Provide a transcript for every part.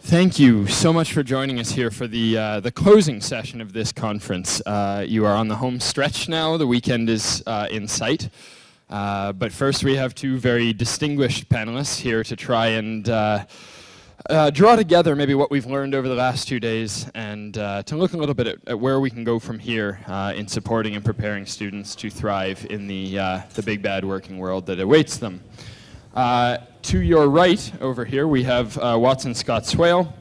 Thank you so much for joining us here for the closing session of this conference. You are on the home stretch now. The weekend is in sight. But first we have two very distinguished panelists here to try and draw together maybe what we've learned over the last 2 days and to look a little bit at where we can go from here in supporting and preparing students to thrive in the big bad working world that awaits them. To your right over here, we have Watson Scott Swale,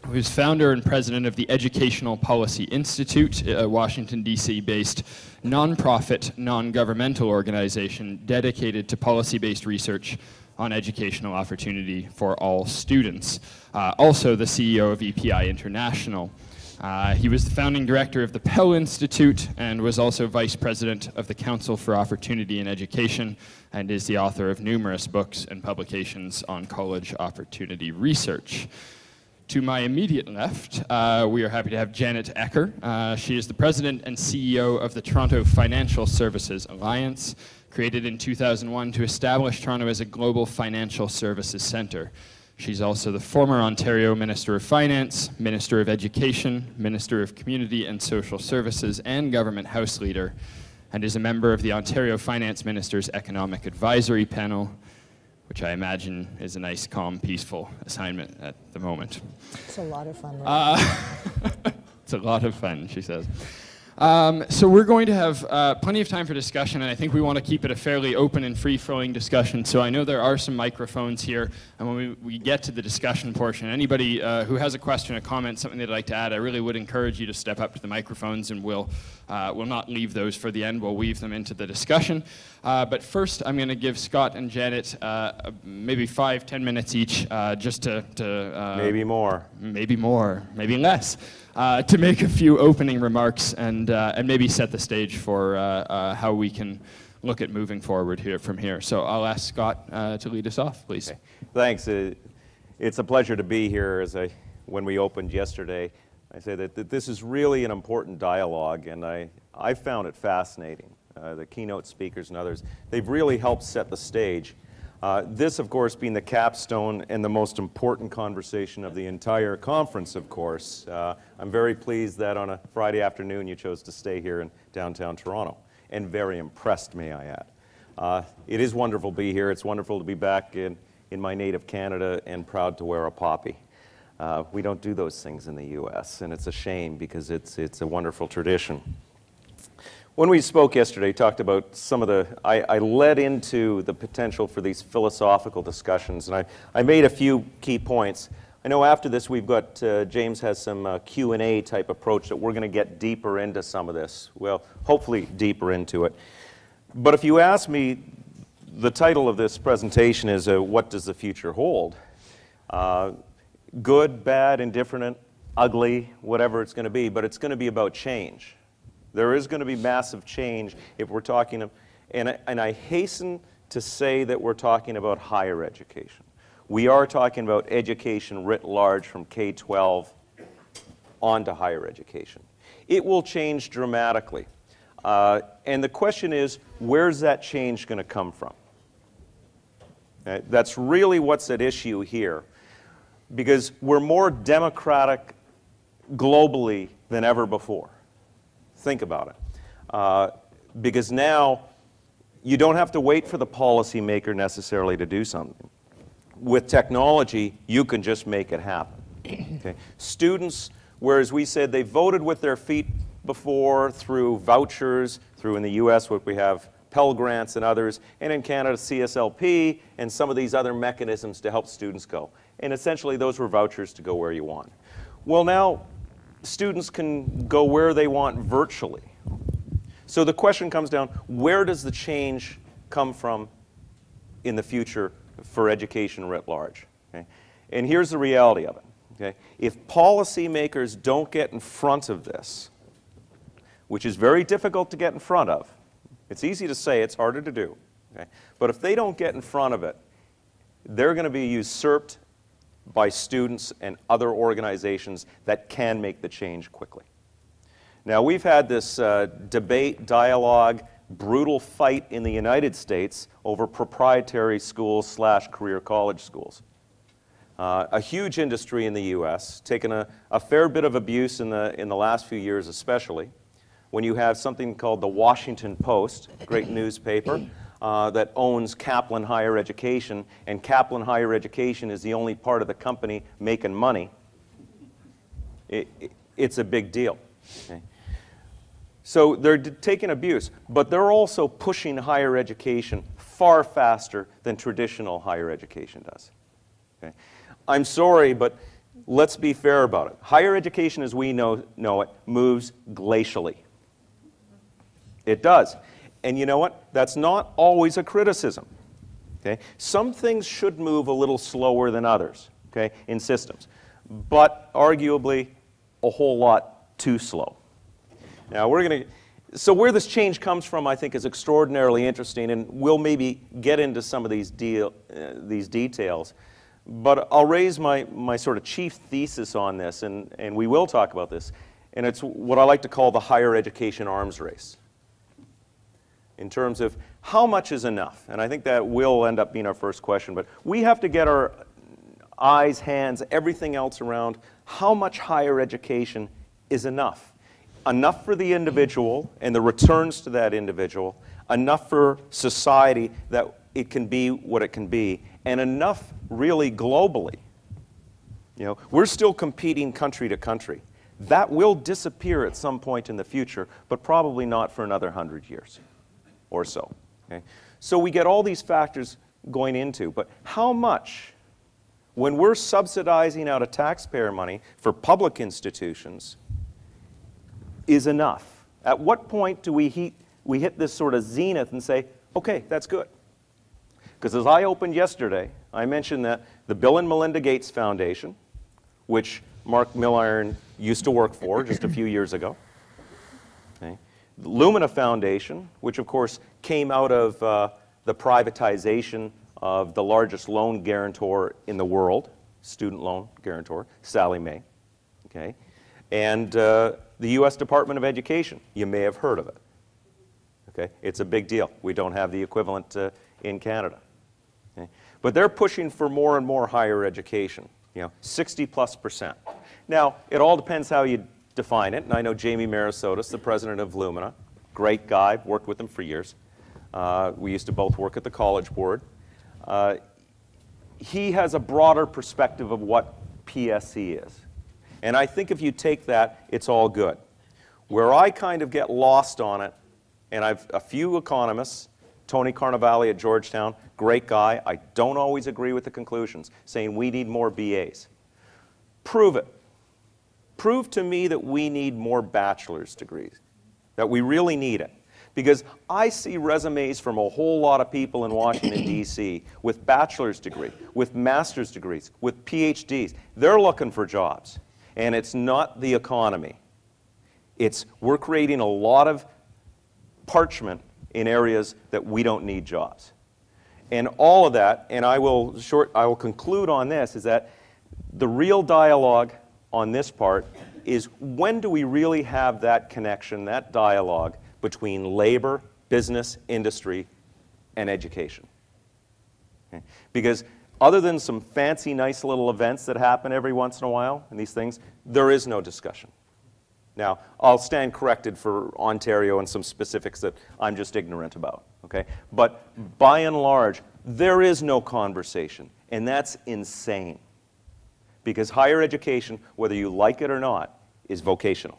who's founder and president of the Educational Policy Institute, a Washington, D.C. based nonprofit, non-governmental organization dedicated to policy-based research on educational opportunity for all students. Also the CEO of EPI International. He was the founding director of the Pell Institute and was also vice president of the Council for Opportunity in Education and is the author of numerous books and publications on college opportunity research. To my immediate left, we are happy to have Janet Ecker. She is the president and CEO of the Toronto Financial Services Alliance, created in 2001 to establish Toronto as a global financial services center. She's also the former Ontario Minister of Finance, Minister of Education, Minister of Community and Social Services, and Government House Leader, and is a member of the Ontario Finance Minister's Economic Advisory Panel, which I imagine is a nice, calm, peaceful assignment at the moment. It's a lot of fun. Right? It's a lot of fun, she says. So we're going to have plenty of time for discussion, and I think we want to keep it a fairly open and free-flowing discussion. So I know there are some microphones here, and when we get to the discussion portion, anybody who has a question, a comment, something they'd like to add, I really would encourage you to step up to the microphones, and we'll not leave those for the end. We'll weave them into the discussion. But first, I'm going to give Scott and Janet maybe 5-10 minutes each, just to maybe more, maybe less. To make a few opening remarks and maybe set the stage for how we can look at moving forward here from here. So I'll ask Scott to lead us off, please. Okay. Thanks. It's a pleasure to be here. When we opened yesterday, I say that this is really an important dialogue, and I found it fascinating. The keynote speakers and others, they've really helped set the stage. This, of course, being the capstone and the most important conversation of the entire conference, of course. I'm very pleased that on a Friday afternoon you chose to stay here in downtown Toronto, and very impressed, may I add. It is wonderful to be here. It's wonderful to be back in my native Canada and proud to wear a poppy. We don't do those things in the U.S., and it's a shame because it's a wonderful tradition. When we spoke yesterday, talked about some of the, I led into the potential for these philosophical discussions, and I made a few key points. I know after this we've got, James has some Q&A type approach that we're going to get deeper into some of this. Well, hopefully deeper into it. But if you ask me, the title of this presentation is, what does the future hold? Good, bad, indifferent, ugly, whatever it's going to be, but it's going to be about change. There is going to be massive change if we're talking, and I hasten to say that we're talking about higher education. We are talking about education writ large from K-12 on to higher education. It will change dramatically. And the question is, where's that change going to come from? That's really what's at issue here. Because we're more democratic globally than ever before. Think about it. Because now you don't have to wait for the policymaker necessarily to do something. With technology, you can just make it happen. Okay? Students, whereas we said they voted with their feet before through vouchers, through in the US what we have Pell Grants and others, and in Canada CSLP and some of these other mechanisms to help students go. And essentially those were vouchers to go where you want. Well, now students can go where they want virtually. So the question comes down, where does the change come from in the future for education writ large? Okay? And here's the reality of it. Okay? If policymakers don't get in front of this, which is very difficult to get in front of, it's easy to say, it's harder to do. Okay? But if they don't get in front of it, they're going to be usurped by students and other organizations that can make the change quickly. Now, we've had this debate, dialogue, brutal fight in the United States over proprietary schools / career college schools. A huge industry in the U.S., taken a fair bit of abuse in the last few years especially, when you have something called the Washington Post, a great newspaper, that owns Kaplan Higher Education, and Kaplan Higher Education is the only part of the company making money. It's a big deal. Okay? So they're taking abuse, but they're also pushing higher education far faster than traditional higher education does. Okay? I'm sorry, but let's be fair about it. Higher education as we know it moves glacially. It does. And you know what? That's not always a criticism. Okay? Some things should move a little slower than others, okay, in systems, but arguably a whole lot too slow. Now so where this change comes from, I think, is extraordinarily interesting, and we'll maybe get into some of these details. But I'll raise my sort of chief thesis on this, and we will talk about this, and it's what I like to call the higher education arms race, in terms of how much is enough. And I think that will end up being our first question, but we have to get our eyes, hands, everything else around how much higher education is enough. Enough for the individual and the returns to that individual, enough for society that it can be what it can be, and enough really globally. You know, we're still competing country to country. That will disappear at some point in the future, but probably not for another 100 years or so. Okay? So we get all these factors going into, but how much, when we're subsidizing out of taxpayer money for public institutions, is enough? At what point do we hit this sort of zenith and say, okay, that's good? Because as I opened yesterday, I mentioned that the Bill and Melinda Gates Foundation, which Mark Milliron used to work for just a few years ago, okay, the Lumina Foundation, which of course came out of the privatization of the largest loan guarantor in the world, student loan guarantor, Sallie Mae, okay, and the U.S. Department of Education. You may have heard of it. Okay, it's a big deal. We don't have the equivalent in Canada. Okay? But they're pushing for more and more higher education, 60+%. Now, it all depends how you define it, and I know Jamie Marasotis, the president of Lumina, great guy, worked with him for years. We used to both work at the College Board. He has a broader perspective of what PSE is. And I think if you take that, it's all good. Where I kind of get lost on it, and I've a few economists, Tony Carnevale at Georgetown, great guy. I don't always agree with the conclusions, saying we need more BAs. Prove it. Prove to me that we need more bachelor's degrees, that we really need it. Because I see resumes from a whole lot of people in Washington, D.C. with bachelor's degree, with master's degrees, with PhDs. They're looking for jobs. And it's not the economy. We're creating a lot of parchment in areas that we don't need jobs. And all of that, and I will conclude on this, is that the real dialogue on this part is when do we really have that connection, that dialogue between labor, business, industry, and education? Okay? Because other than some fancy, nice little events that happen every once in a while, and these things, there is no discussion. Now, I'll stand corrected for Ontario and some specifics that I'm just ignorant about, okay? But by and large, there is no conversation, and that's insane. Because higher education, whether you like it or not, is vocational.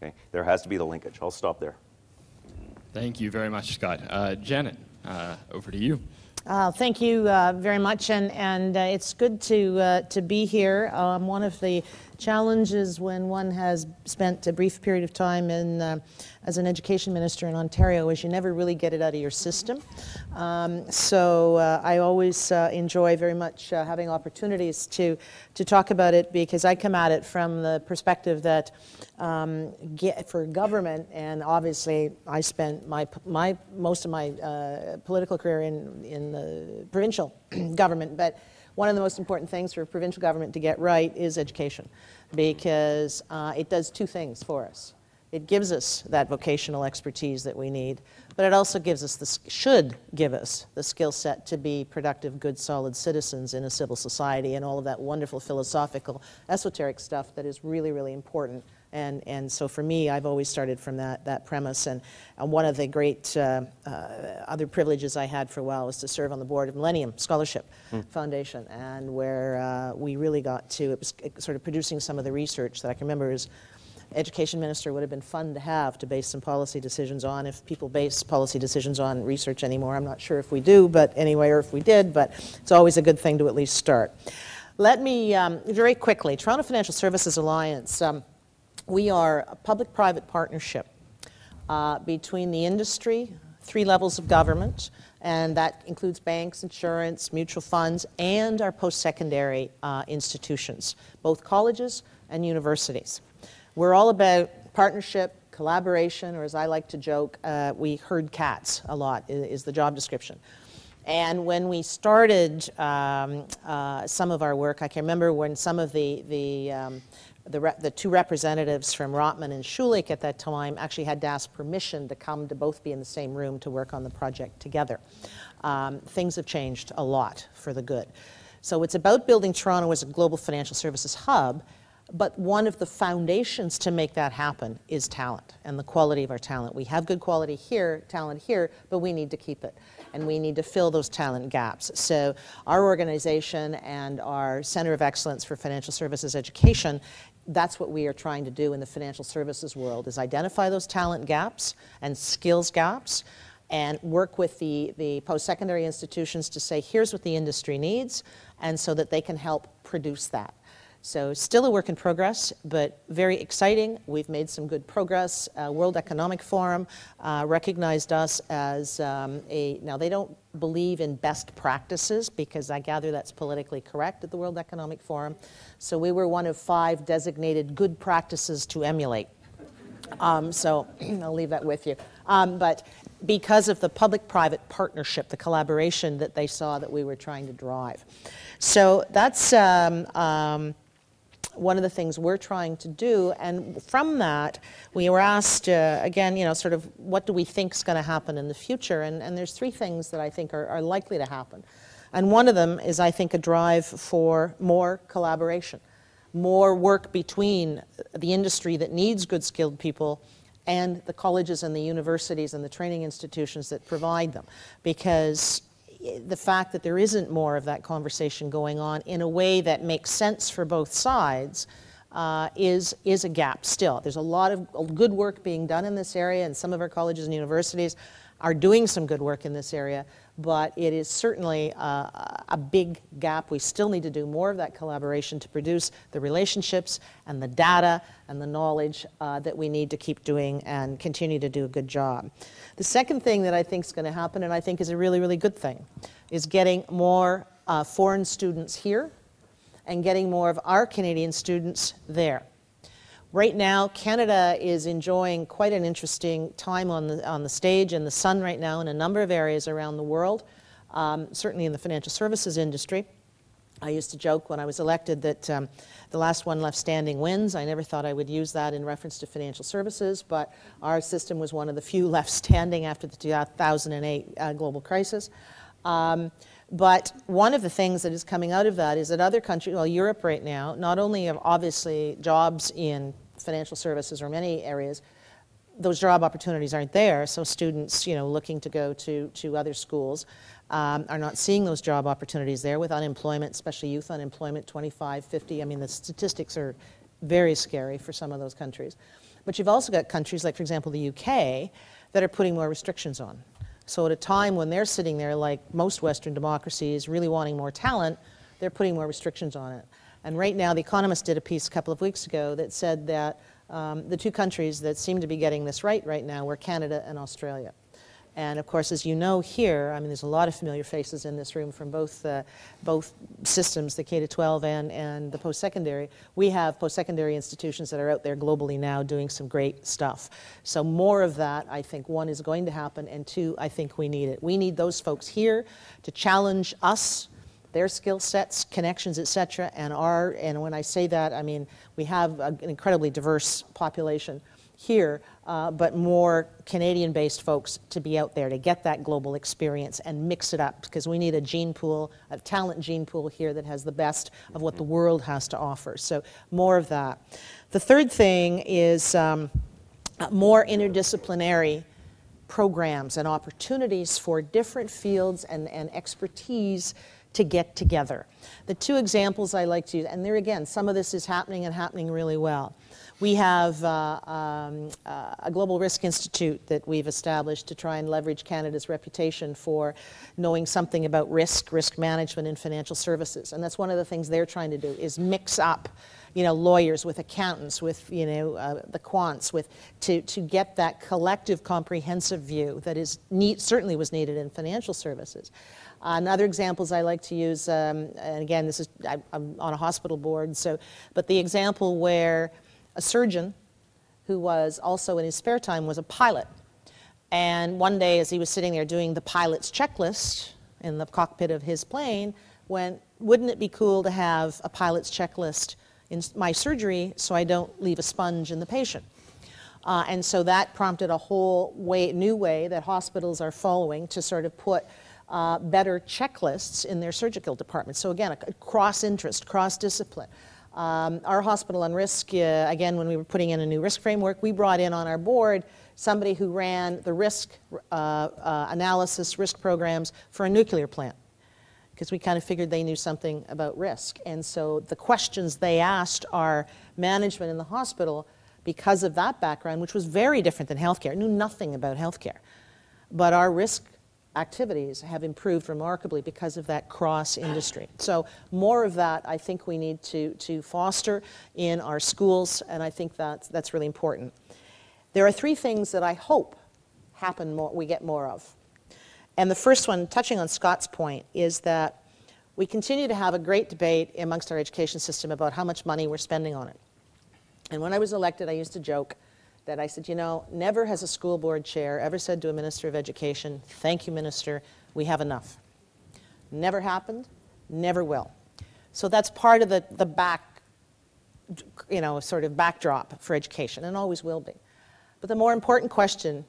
Okay? There has to be the linkage. I'll stop there. Thank you very much, Scott. Janet, over to you. Thank you very much, and it's good to be here. One of the challenges when one has spent a brief period of time as an education minister in Ontario is you never really get it out of your system. So I always enjoy very much having opportunities to talk about it, because I come at it from the perspective that for government, and obviously I spent most of my political career in the provincial government, but one of the most important things for provincial government to get right is education, because it does two things for us. It gives us that vocational expertise that we need, but it also gives us should give us the skill set to be productive, good, solid citizens in a civil society and all of that wonderful philosophical, esoteric stuff that is really, really important. And so for me, I've always started from that premise. And one of the great other privileges I had for a while was to serve on the board of Millennium Scholarship Foundation, and where we really got to, it was sort of producing some of the research that I can remember as education minister would have been fun to have to base some policy decisions on. If people base policy decisions on research anymore, I'm not sure if we do, but anyway, or if we did, but it's always a good thing to at least start. Let me, very quickly, Toronto Financial Services Alliance, we are a public-private partnership between the industry, 3 levels of government, and that includes banks, insurance, mutual funds, and our post-secondary institutions, both colleges and universities. We're all about partnership, collaboration, or as I like to joke, we herd cats a lot, is the job description. And when we started some of our work, I can remember when some of the 2 representatives from Rotman and Schulich at that time actually had to ask permission to come to both be in the same room to work on the project together. Things have changed a lot for the good. So it's about building Toronto as a global financial services hub, but one of the foundations to make that happen is talent and the quality of our talent. We have good quality here, talent here, but we need to keep it. And we need to fill those talent gaps. So our organization and our Center of Excellence for Financial Services Education, that's what we are trying to do in the financial services world, is identify those talent gaps and skills gaps and work with the post-secondary institutions to say, here's what the industry needs, and so that they can help produce that. So still a work in progress, but very exciting. We've made some good progress. World Economic Forum recognized us as now they don't believe in best practices, because I gather that's politically correct at the World Economic Forum. So we were one of 5 designated good practices to emulate. So I'll leave that with you. But because of the public-private partnership, the collaboration that they saw that we were trying to drive. So that's one of the things we're trying to do, and from that we were asked again, you know, sort of what do we think is going to happen in the future, and there's 3 things that I think are likely to happen. And one of them is, I think, a drive for more collaboration, more work between the industry that needs good skilled people and the colleges and the universities and the training institutions that provide them, because the fact that there isn't more of that conversation going on in a way that makes sense for both sides is a gap still. There's a lot of good work being done in this area, and some of our colleges and universities are doing some good work in this area, but it is certainly a big gap. We still need to do more of that collaboration to produce the relationships and the data and the knowledge that we need to keep doing and continue to do a good job. The second thing that I think is going to happen, and I think is a really, really good thing, is getting more foreign students here and getting more of our Canadian students there. Right now, Canada is enjoying quite an interesting time on the stage in the sun right now in a number of areas around the world, certainly in the financial services industry. I used to joke when I was elected that the last one left standing wins. I never thought I would use that in reference to financial services, but our system was one of the few left standing after the 2008 global crisis. But one of the things that is coming out of that is that other countries, well, Europe right now, not only have obviously jobs in financial services or many areas, those job opportunities aren't there, so students, you know, looking to go to other schools are not seeing those job opportunities there, with unemployment, especially youth unemployment, 25, 50. I mean, the statistics are very scary for some of those countries. But you've also got countries like, for example, the UK, that are putting more restrictions on. So at a time when they're sitting there, like most Western democracies, really wanting more talent, they're putting more restrictions on it. And right now, The Economist did a piece a couple of weeks ago that said that the 2 countries that seem to be getting this right now were Canada and Australia. And of course, as you know here, I mean, there's a lot of familiar faces in this room from both systems, the K-12 and the post-secondary. We have post-secondary institutions that are out there globally now doing some great stuff. So more of that, I think, 1, is going to happen, and 2, I think we need it. We need those folks here to challenge us, their skill sets, connections, et cetera, and when I say that, I mean, we have an incredibly diverse population here, but more Canadian-based folks to be out there to get that global experience and mix it up, because we need a gene pool, a talent gene pool here that has the best of what the world has to offer. So more of that. The third thing is more interdisciplinary programs and opportunities for different fields and expertise to get together. The two examples I like to use, and there again, some of this is happening and happening really well. We have a Global Risk Institute that we've established to try and leverage Canada's reputation for knowing something about risk management in financial services. And that's one of the things they're trying to do, is mix up, you know, lawyers with accountants, with, you know, the quants, to get that collective comprehensive view that is certainly was needed in financial services. And other examples I like to use, and again, this is, I'm on a hospital board, but the example where a surgeon who was also in his spare time was a pilot. And one day as he was sitting there doing the pilot's checklist in the cockpit of his plane, went, wouldn't it be cool to have a pilot's checklist in my surgery so I don't leave a sponge in the patient? And so that prompted a whole new way that hospitals are following to sort of put better checklists in their surgical department. So again, a cross-interest, cross-discipline. Our hospital on risk, again, when we were putting in a new risk framework, we brought in on our board somebody who ran the risk analysis, risk programs for a nuclear plant, because we kind of figured they knew something about risk. And so the questions they asked our management in the hospital, because of that background, which was very different than healthcare, knew nothing about healthcare. But our risk activities have improved remarkably because of that cross-industry. So more of that I think we need to foster in our schools, and I think that's really important. There are three things that I hope we get more of. And the first one, touching on Scott's point, is that we continue to have a great debate amongst our education system about how much money we're spending on it. And when I was elected, I used to joke that I said, you know, never has a school board chair ever said to a minister of education, thank you, minister, we have enough. Never happened, never will. So that's part of the sort of backdrop for education, and always will be. But the more important question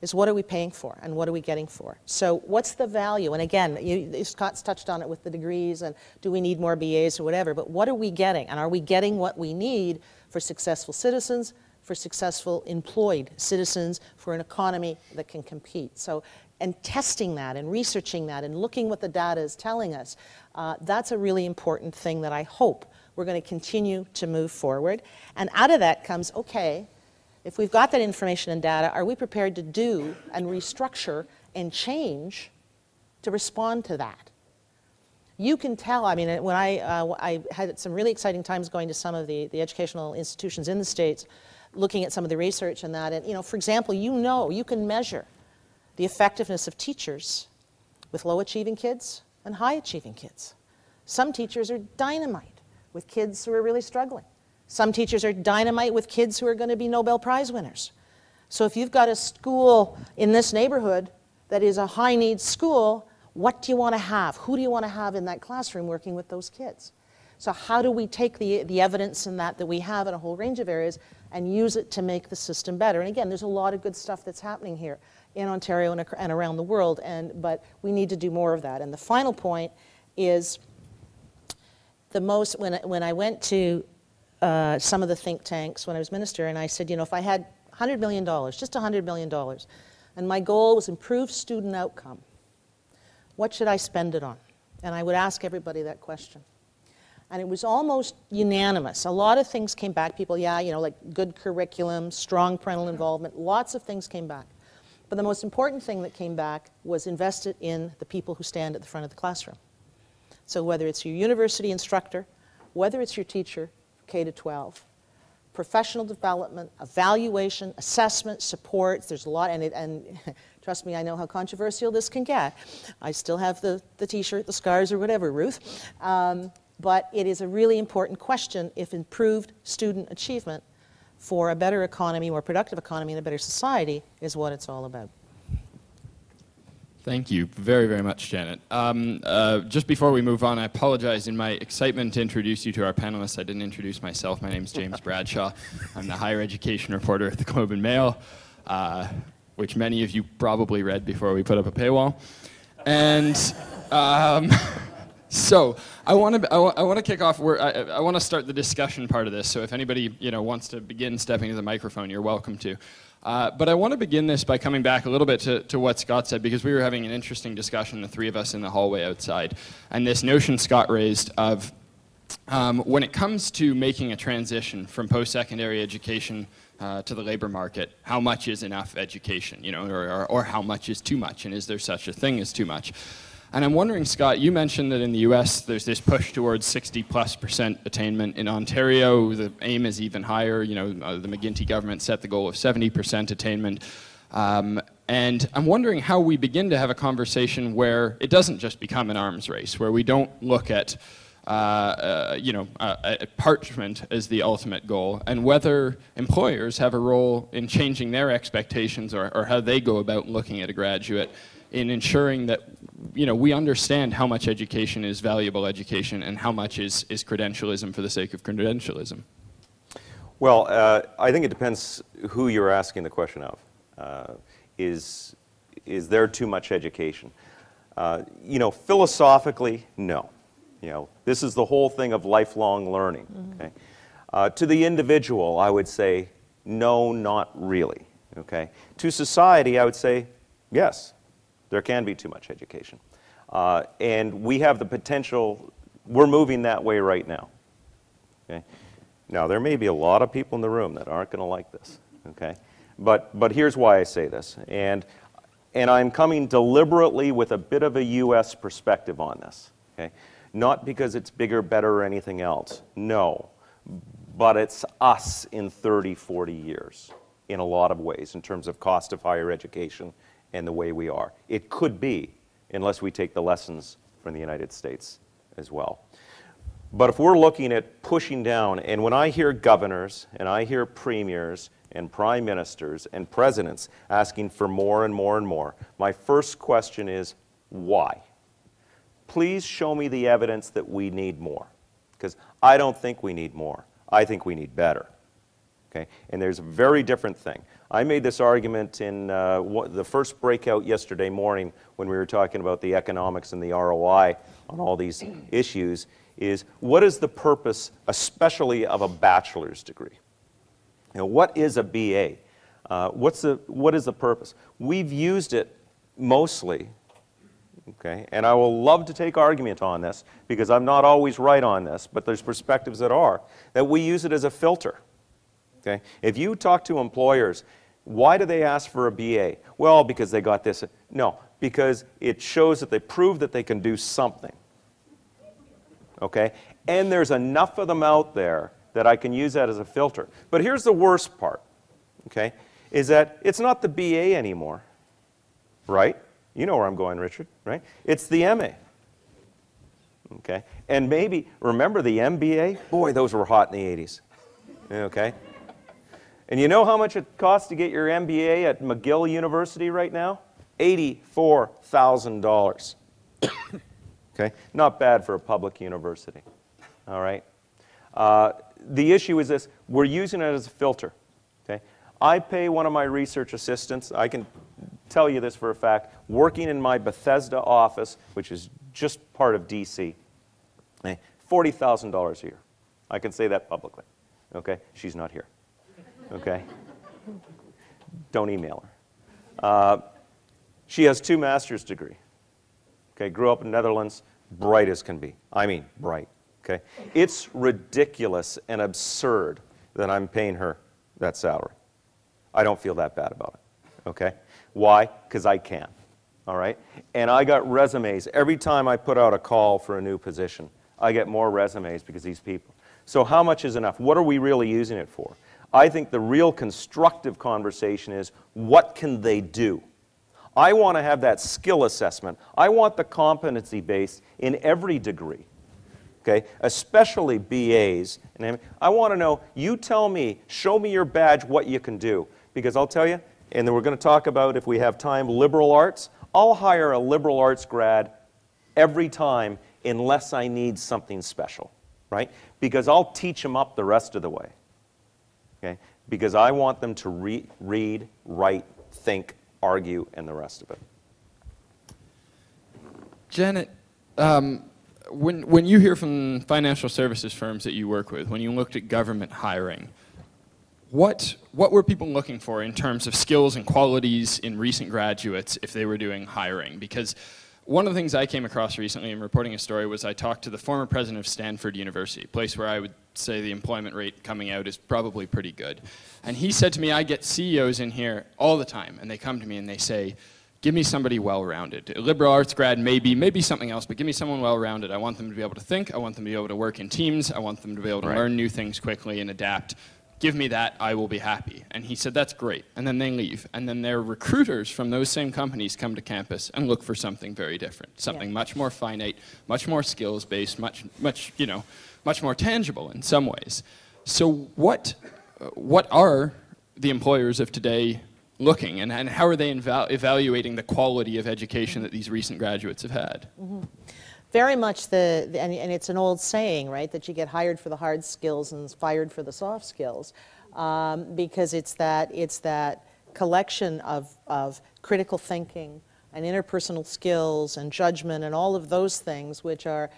is, what are we paying for and what are we getting for? So what's the value? And again, Scott's touched on it with the degrees and do we need more BAs or whatever, but what are we getting? And are we getting what we need for successful citizens, for successful employed citizens, for an economy that can compete? So, and testing that and researching that and looking what the data is telling us, that's a really important thing that I hope we're going to continue to move forward. And out of that comes, okay, if we've got that information and data, are we prepared to do and restructure and change to respond to that? You can tell, I mean, when I had some really exciting times going to some of the educational institutions in the States, looking at some of the research and that, and, you know, for example, you can measure the effectiveness of teachers with low-achieving kids and high-achieving kids. Some teachers are dynamite with kids who are really struggling. Some teachers are dynamite with kids who are going to be Nobel Prize winners. So if you've got a school in this neighborhood that is a high-needs school, what do you want to have? Who do you want to have in that classroom working with those kids? So how do we take the evidence in that we have in a whole range of areas and use it to make the system better? And again, there's a lot of good stuff that's happening here in Ontario and around the world, but we need to do more of that. And the final point is when I went to some of the think tanks when I was minister, and I said, you know, if I had $100 million, just $100 million, and my goal was improve student outcome, what should I spend it on? And I would ask everybody that question. And it was almost unanimous. A lot of things came back. People, yeah, you know, like good curriculum, strong parental involvement, lots of things came back. But the most important thing that came back was invested in the people who stand at the front of the classroom. So whether it's your university instructor, whether it's your teacher, K to 12, professional development, evaluation, assessment, support, there's a lot, and trust me, I know how controversial this can get. I still have the t-shirt, the scars, or whatever, Ruth. But it is a really important question if improved student achievement for a better economy, more productive economy, and a better society is what it's all about. Thank you very, very much, Janet. Just before we move on, I apologize. In my excitement to introduce you to our panelists, I didn't introduce myself. My name is James Bradshaw. I'm the higher education reporter at the Globe and Mail, which many of you probably read before we put up a paywall. And so I want to kick off. I want to start the discussion part of this. So if anybody wants to begin stepping to the microphone, you're welcome to. But I want to begin this by coming back a little bit to what Scott said, because we were having an interesting discussion, the three of us in the hallway outside, and this notion Scott raised of when it comes to making a transition from post-secondary education to the labor market, how much is enough education, or how much is too much, and is there such a thing as too much? And I'm wondering, Scott, you mentioned that in the US there's this push towards 60+% attainment. In Ontario, the aim is even higher. The McGuinty government set the goal of 70% attainment. And I'm wondering how we begin to have a conversation where it doesn't just become an arms race, where we don't look at parchment as the ultimate goal, and whether employers have a role in changing their expectations or how they go about looking at a graduate in ensuring that we understand how much education is valuable education and how much is credentialism for the sake of credentialism. Well, I think it depends who you're asking the question of. Is there too much education? Philosophically, no. This is the whole thing of lifelong learning. Mm-hmm. Okay? To the individual, I would say, no, not really. Okay? To society, I would say, yes. There can be too much education. And we have the potential, we're moving that way right now. Okay? Now, there may be a lot of people in the room that aren't going to like this. Okay? But here's why I say this. And I'm coming deliberately with a bit of a U.S. perspective on this. Okay? Not because it's bigger, better, or anything else. No. But it's us in 30, 40 years in a lot of ways in terms of cost of higher education and the way we are. It could be, unless we take the lessons from the United States as well. But if we're looking at pushing down, and when I hear governors, and I hear premiers, and prime ministers, and presidents asking for more and more and more, my first question is, why? Please show me the evidence that we need more. Because I don't think we need more. I think we need better. Okay? And there's a very different thing. I made this argument in the first breakout yesterday morning when we were talking about the economics and the ROI on all these issues, is what is the purpose, especially of a bachelor's degree? What is a BA? What is the purpose? We've used it mostly, okay, and I will love to take argument on this because I'm not always right on this, but there's perspectives that we use it as a filter. Okay? If you talk to employers, why do they ask for a BA? Well, because they got this. No, because it shows that they prove that they can do something. Okay? And there's enough of them out there that I can use that as a filter. But here's the worst part, okay, is that it's not the BA anymore, right? You know where I'm going, Richard, right? It's the MA. Okay? And maybe, remember the MBA? Boy, those were hot in the 80s. Okay? And you know how much it costs to get your MBA at McGill University right now? $84,000. Okay? Not bad for a public university. All right? The issue is this. We're using it as a filter. Okay? I pay one of my research assistants, I can tell you this for a fact, working in my Bethesda office, which is just part of DC, $40,000 a year. I can say that publicly. Okay? She's not here. Okay? Don't email her. She has 2 master's degrees. Okay? Grew up in the Netherlands, bright as can be. I mean, bright. Okay? It's ridiculous and absurd that I'm paying her that salary. I don't feel that bad about it. Okay? Why? Because I can. All right? And I got resumes. Every time I put out a call for a new position, I get more resumes because of these people. So how much is enough? What are we really using it for? I think the real constructive conversation is, what can they do? I want to have that skill assessment. I want the competency base in every degree, okay? Especially BAs. And I want to know, you tell me, show me your badge, what you can do. Because I'll tell you, and then we're going to talk about, if we have time, liberal arts. I'll hire a liberal arts grad every time unless I need something special, right? Because I'll teach them up the rest of the way, okay? Because I want them to read, write, think, argue, and the rest of it. Janet, when you hear from financial services firms that you work with, when you looked at government hiring, what were people looking for in terms of skills and qualities in recent graduates if they were doing hiring? Because one of the things I came across recently in reporting a story was I talked to the former president of Stanford University, a place where I would say the employment rate coming out is probably pretty good. And he said to me, I get CEOs in here all the time, and they come to me and they say, give me somebody well-rounded. A liberal arts grad maybe something else, but give me someone well-rounded. I want them to be able to think, I want them to be able to work in teams, I want them to be able to learn new things quickly and adapt. Give me that, I will be happy. And he said, that's great. And then they leave. And then their recruiters from those same companies come to campus and look for something very different, something much more finite, much more skills-based, much more tangible in some ways. So what are the employers of today looking, and how are they evaluating the quality of education that these recent graduates have had? Mm-hmm. Very much and it's an old saying, right, that you get hired for the hard skills and fired for the soft skills, because it's that collection of critical thinking and interpersonal skills and judgment and all of those things which are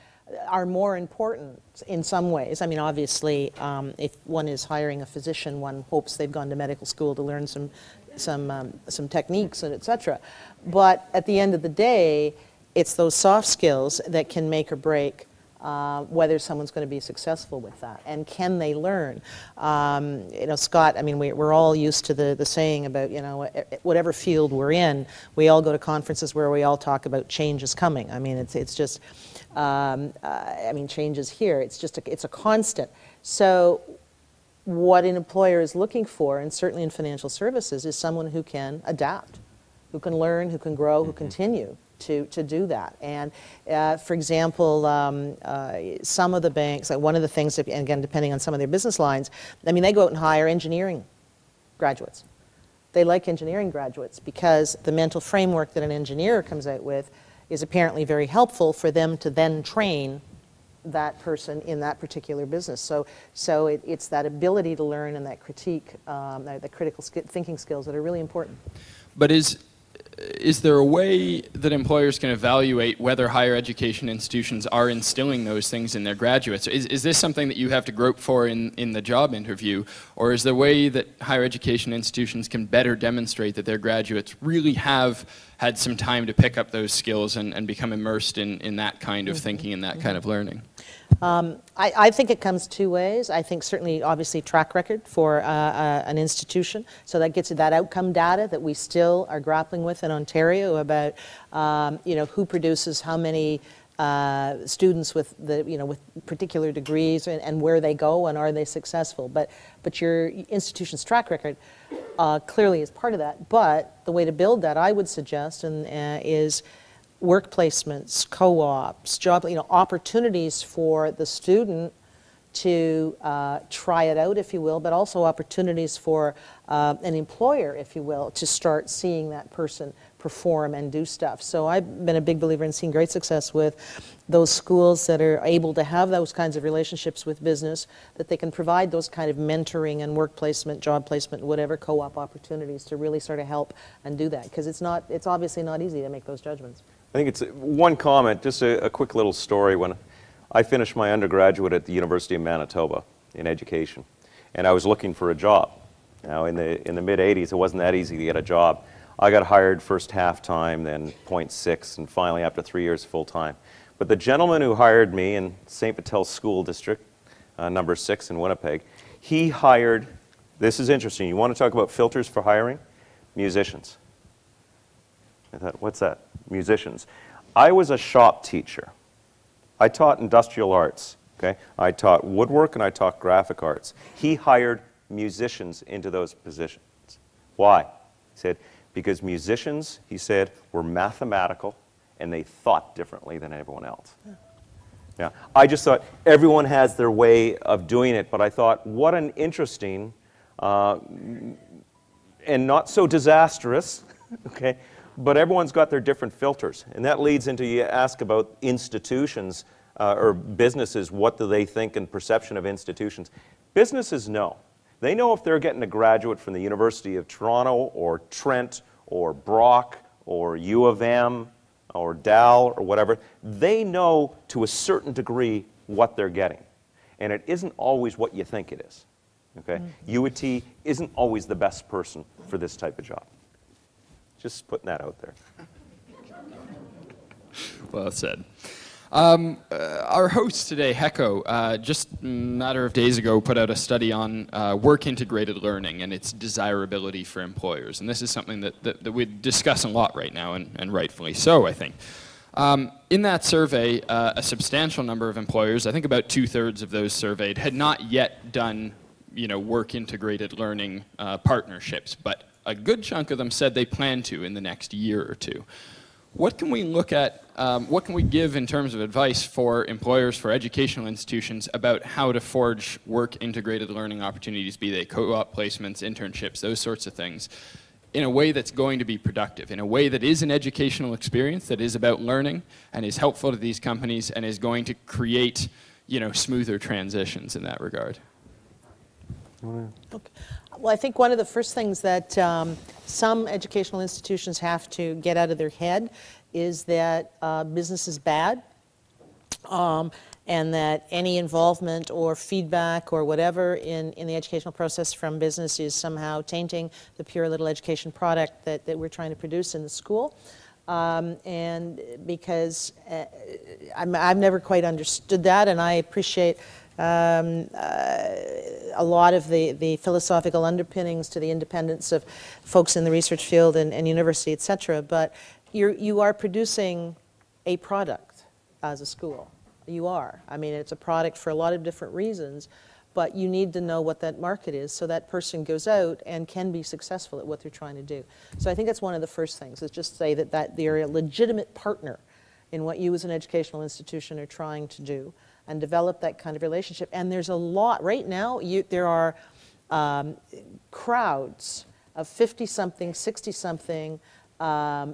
more important in some ways. I mean, obviously, if one is hiring a physician, one hopes they've gone to medical school to learn some techniques and etc. But at the end of the day, it's those soft skills that can make or break whether someone's going to be successful with that, and can they learn? You know, Scott, I mean, we're all used to the saying about, you know, whatever field we're in, we all go to conferences where we all talk about change is coming. I mean, it's just, I mean, change is here. It's just it's a constant. So what an employer is looking for, and certainly in financial services, is someone who can adapt, who can learn, who can grow, who continue to do that. And for example, some of the banks, like one of the things, and again, depending on some of their business lines, I mean, they go out and hire engineering graduates. They like engineering graduates because the mental framework that an engineer comes out with is apparently very helpful for them to then train that person in that particular business. So it's that ability to learn and that critique, the critical thinking skills that are really important. But is there a way that employers can evaluate whether higher education institutions are instilling those things in their graduates? Is this something that you have to grope for in the job interview, or is there a way that higher education institutions can better demonstrate that their graduates really have had some time to pick up those skills and become immersed in that kind of thinking and that kind of learning? I think it comes two ways. I think certainly, obviously, track record for an institution. So that gets you that outcome data that we still are grappling with in Ontario about, you know, who produces how many students with with particular degrees, and where they go and are they successful. But your institution's track record clearly is part of that. But the way to build that, I would suggest, is work placements, co-ops, job, opportunities for the student to try it out, if you will, but also opportunities for an employer, if you will, to start seeing that person perform and do stuff. So I've been a big believer in seeing great success with those schools that are able to have those kinds of relationships with business, that they can provide those kind of mentoring and work placement, job placement, whatever, co-op opportunities to really sort of help and do that, because it's obviously not easy to make those judgments. I think it's one comment, just a quick little story. When I finished my undergraduate at the University of Manitoba in education, and I was looking for a job. Now, in the mid-'80s, it wasn't that easy to get a job. I got hired first half-time, then 0.6, and finally, after 3 years, full-time. But the gentleman who hired me in St. Patel School District, number 6 in Winnipeg, he hired, this is interesting, you want to talk about filters for hiring? Musicians. I thought, what's that? Musicians. I was a shop teacher. I taught industrial arts, okay? I taught woodwork and I taught graphic arts. He hired musicians into those positions. Why? He said, because musicians, he said, were mathematical and they thought differently than everyone else. Yeah. I just thought everyone has their way of doing it, but I thought, what an interesting and not so disastrous, okay, But everyone's got their different filters, and that leads into, you ask about institutions or businesses, what do they think and perception of institutions? Businesses know. They know if they're getting a graduate from the University of Toronto or Trent or Brock or U of M or Dal or whatever, they know to a certain degree what they're getting. And it isn't always what you think it is. Okay? U of T isn't always the best person for this type of job. Just putting that out there. Well said. Our host today, Heko, just a matter of days ago put out a study on work-integrated learning and its desirability for employers. And this is something that we discuss a lot right now, and rightfully so, I think. In that survey, a substantial number of employers, I think about 2/3 of those surveyed, had not yet done work-integrated learning partnerships, but a good chunk of them said they plan to in the next year or two. What can we look at, what can we give in terms of advice for employers, for educational institutions about how to forge work-integrated learning opportunities, be they co-op placements, internships, those sorts of things, in a way that's going to be productive, in a way that is an educational experience, that is about learning and is helpful to these companies and is going to create, smoother transitions in that regard? Okay. Well, I think one of the first things that some educational institutions have to get out of their head is that business is bad, and that any involvement or feedback or whatever in the educational process from business is somehow tainting the pure little education product that we're trying to produce in the school. And because I've never quite understood that, and I appreciate a lot of the philosophical underpinnings to the independence of folks in the research field and university, et cetera, but you are producing a product as a school. You are. I mean, it's a product for a lot of different reasons, but you need to know what that market is so that person goes out and can be successful at what they're trying to do. So I think that's one of the first things, is just say that they're a legitimate partner in what you as an educational institution are trying to do, and develop that kind of relationship. And there's a lot, right now, there are crowds of 50-something, 60-something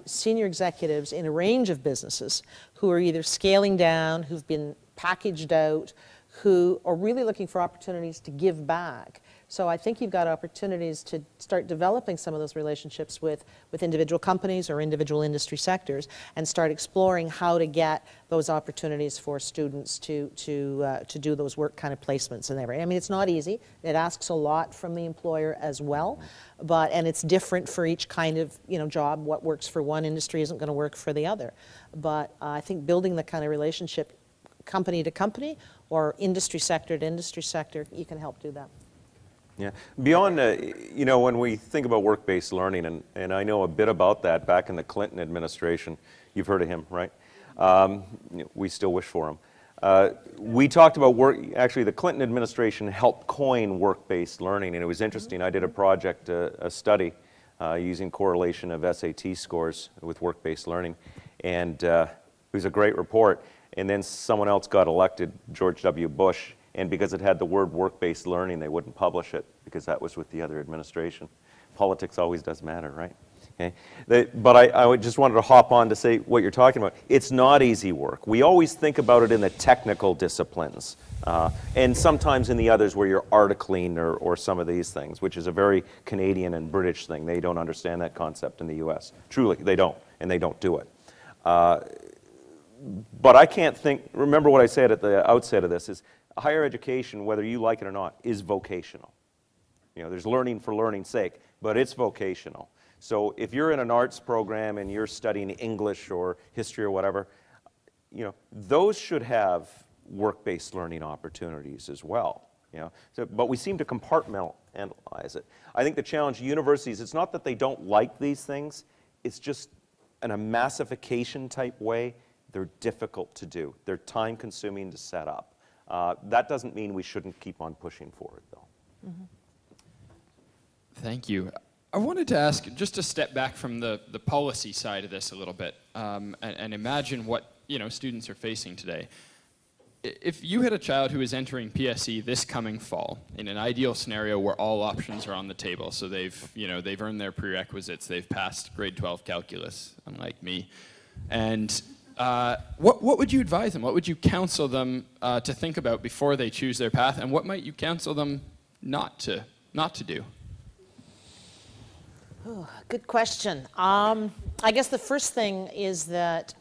senior executives in a range of businesses who are either scaling down, who've been packaged out, who are really looking for opportunities to give back. So I think you've got opportunities to start developing some of those relationships with individual companies or individual industry sectors, and start exploring how to get those opportunities for students to do those work kind of placements and everything. I mean, it's not easy. It asks a lot from the employer as well, and it's different for each kind of job. What works for one industry isn't going to work for the other. But I think building the kind of relationship company to company or industry sector to industry sector, you can help do that. Yeah. Beyond, when we think about work-based learning, and I know a bit about that back in the Clinton administration. You've heard of him, right? We still wish for him. We talked about work. Actually, the Clinton administration helped coin work-based learning, and it was interesting. I did a project, a study, using correlation of SAT scores with work-based learning, and it was a great report. And then someone else got elected, George W. Bush, and because it had the word work-based learning, they wouldn't publish it, because that was with the other administration. Politics always does matter, right? Okay. But I just wanted to hop on to say what you're talking about. It's not easy work. We always think about it in the technical disciplines, and sometimes in the others where you're articling or some of these things, which is a very Canadian and British thing. They don't understand that concept in the U.S. Truly, they don't, and they don't do it. But I can't think, remember what I said at the outset of this, is higher education, whether you like it or not, is vocational. There's learning for learning's sake, but it's vocational. So if you're in an arts program and you're studying English or history or whatever, those should have work-based learning opportunities as well. But we seem to compartmentalize it. I think the challenge of universities, it's not that they don't like these things, it's just in a massification type way, they're difficult to do. They're time-consuming to set up. That doesn't mean we shouldn't keep on pushing forward, though. Mm-hmm. Thank you. I wanted to ask, just to step back from the policy side of this a little bit, and imagine what students are facing today. if you had a child who is entering PSE this coming fall, in an ideal scenario where all options are on the table, so they've earned their prerequisites, they've passed grade 12 calculus, unlike me, and what would you advise them? What would you counsel them to think about before they choose their path, and what might you counsel them not to do? Oh, good question. I guess the first thing is that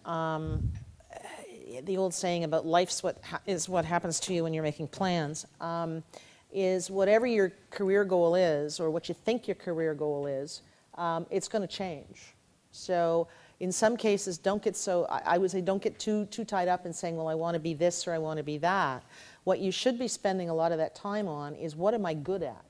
the old saying about life's what happens to you when you're making plans, is whatever your career goal is, or what you think your career goal is, it's going to change. So in some cases, I would say don't get too tied up in saying, well, I want to be this or I want to be that. What you should be spending a lot of that time on is, what am I good at?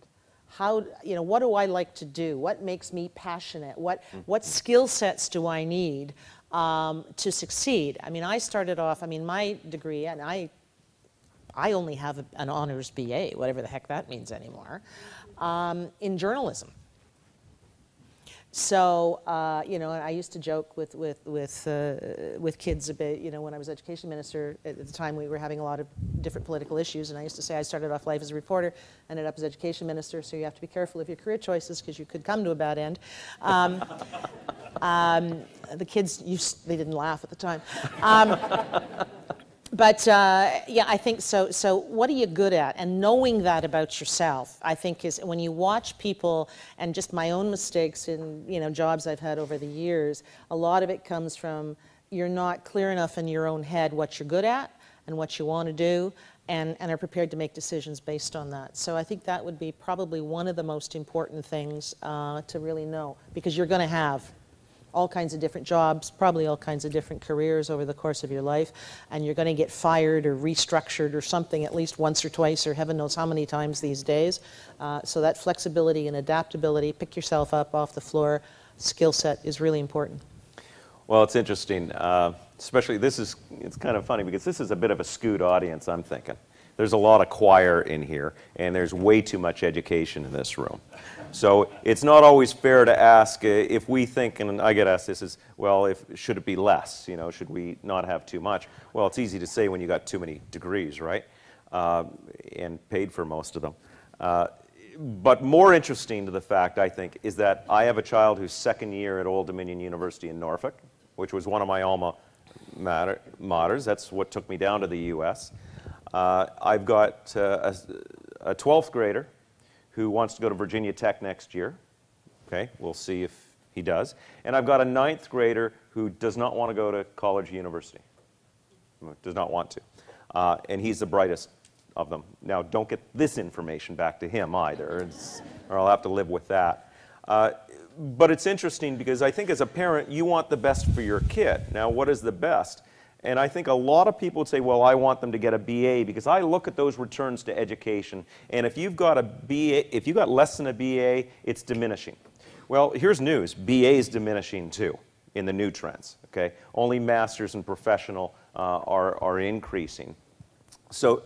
What do I like to do? What makes me passionate? What skill sets do I need to succeed? I mean, I started off, my degree, and I only have an honors BA, whatever the heck that means anymore, in journalism. So, I used to joke with kids a bit, when I was education minister. At the time, we were having a lot of different political issues, and I used to say I started off life as a reporter, ended up as education minister, so you have to be careful of your career choices because you could come to a bad end. The kids, they didn't laugh at the time. But yeah, I think so. So what are you good at? And knowing that about yourself, I think, is when you watch people, and just my own mistakes in jobs I've had over the years, a lot of it comes from you're not clear enough in your own head what you're good at and what you want to do, and are prepared to make decisions based on that. So I think that would be probably one of the most important things to really know, because you're going to have all kinds of different jobs, probably all kinds of different careers over the course of your life, and you're going to get fired or restructured or something at least once or twice, or heaven knows how many times these days. So that flexibility and adaptability, pick yourself up off the floor, skill set is really important. Well, it's interesting, especially it's kind of funny because this is a bit of a Scoot audience, I'm thinking. There's a lot of choir in here, and there's way too much education in this room. So it's not always fair to ask if we think, and I get asked this, is, well, should it be less? Should we not have too much? Well, it's easy to say when you got too many degrees, right? And paid for most of them. But more interesting to the fact, I think, is that I have a child who's second year at Old Dominion University in Norfolk, which was one of my alma maters. That's what took me down to the U.S. I've got a 12th grader who wants to go to Virginia Tech next year. Okay, we'll see if he does. And I've got a 9th grader who does not want to go to college or university. Does not want to. And he's the brightest of them. Now, don't get this information back to him either, or I'll have to live with that. But it's interesting because I think as a parent, you want the best for your kid. Now, what is the best? And I think a lot of people would say, well, I want them to get a BA, because I look at those returns to education, and if you've got less than a BA, it's diminishing. Well, here's news. BA is diminishing too in the new trends. Okay, only masters and professional are increasing. So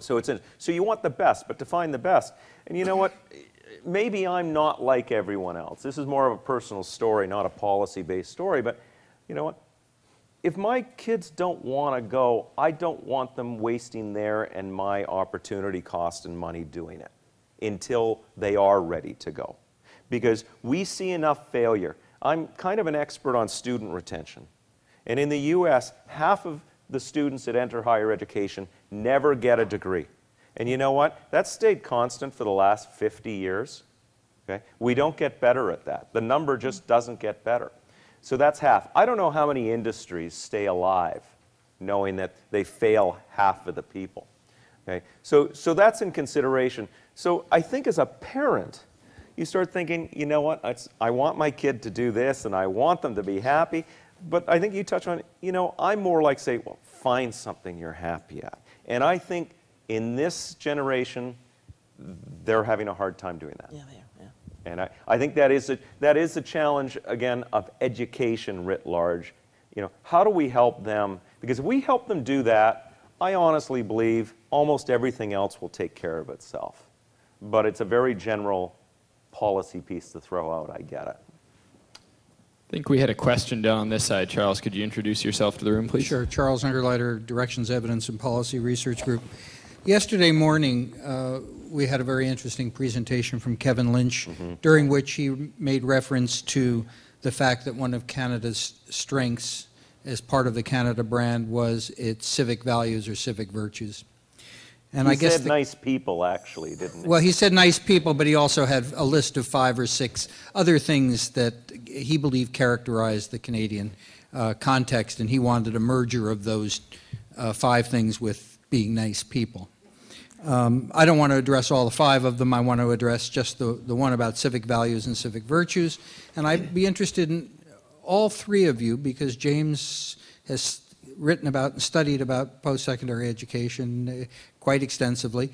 you want the best, but to find the best, and you know what? Maybe I'm not like everyone else. This is more of a personal story, not a policy-based story, but you know what? If my kids don't want to go, I don't want them wasting their and my opportunity cost and money doing it until they are ready to go. Because we see enough failure. I'm kind of an expert on student retention. And in the U.S., half of the students that enter higher education never get a degree. And you know what? That's stayed constant for the last 50 years. Okay? We don't get better at that. The number just doesn't get better. So that's half. I don't know how many industries stay alive knowing that they fail half of the people. Okay? So that's in consideration. So I think as a parent, you start thinking, you know what, I want my kid to do this and I want them to be happy. But I think you touch on, I'm more like say, well, find something you're happy at. And I think in this generation, they're having a hard time doing that. Yeah, they are. And I think that is the challenge, again, of education writ large. How do we help them? Because if we help them do that, I honestly believe almost everything else will take care of itself. But it's a very general policy piece to throw out. I get it. think we had a question down on this side. Charles, could you introduce yourself to the room, please? Sure. Charles Underleiter, Directions, Evidence, and Policy Research Group. Yesterday morning, we had a very interesting presentation from Kevin Lynch, during which he made reference to the fact that one of Canada's strengths as part of the Canada brand was its civic values or civic virtues. And he said nice people, actually, didn't he? Well, he said nice people, but he also had a list of 5 or 6 other things that he believed characterized the Canadian context, and he wanted a merger of those 5 things with being nice people. I don't want to address all the 5 of them. I want to address just the one about civic values and civic virtues. And I'd be interested in all 3 of you, because James has written about and studied about post-secondary education quite extensively.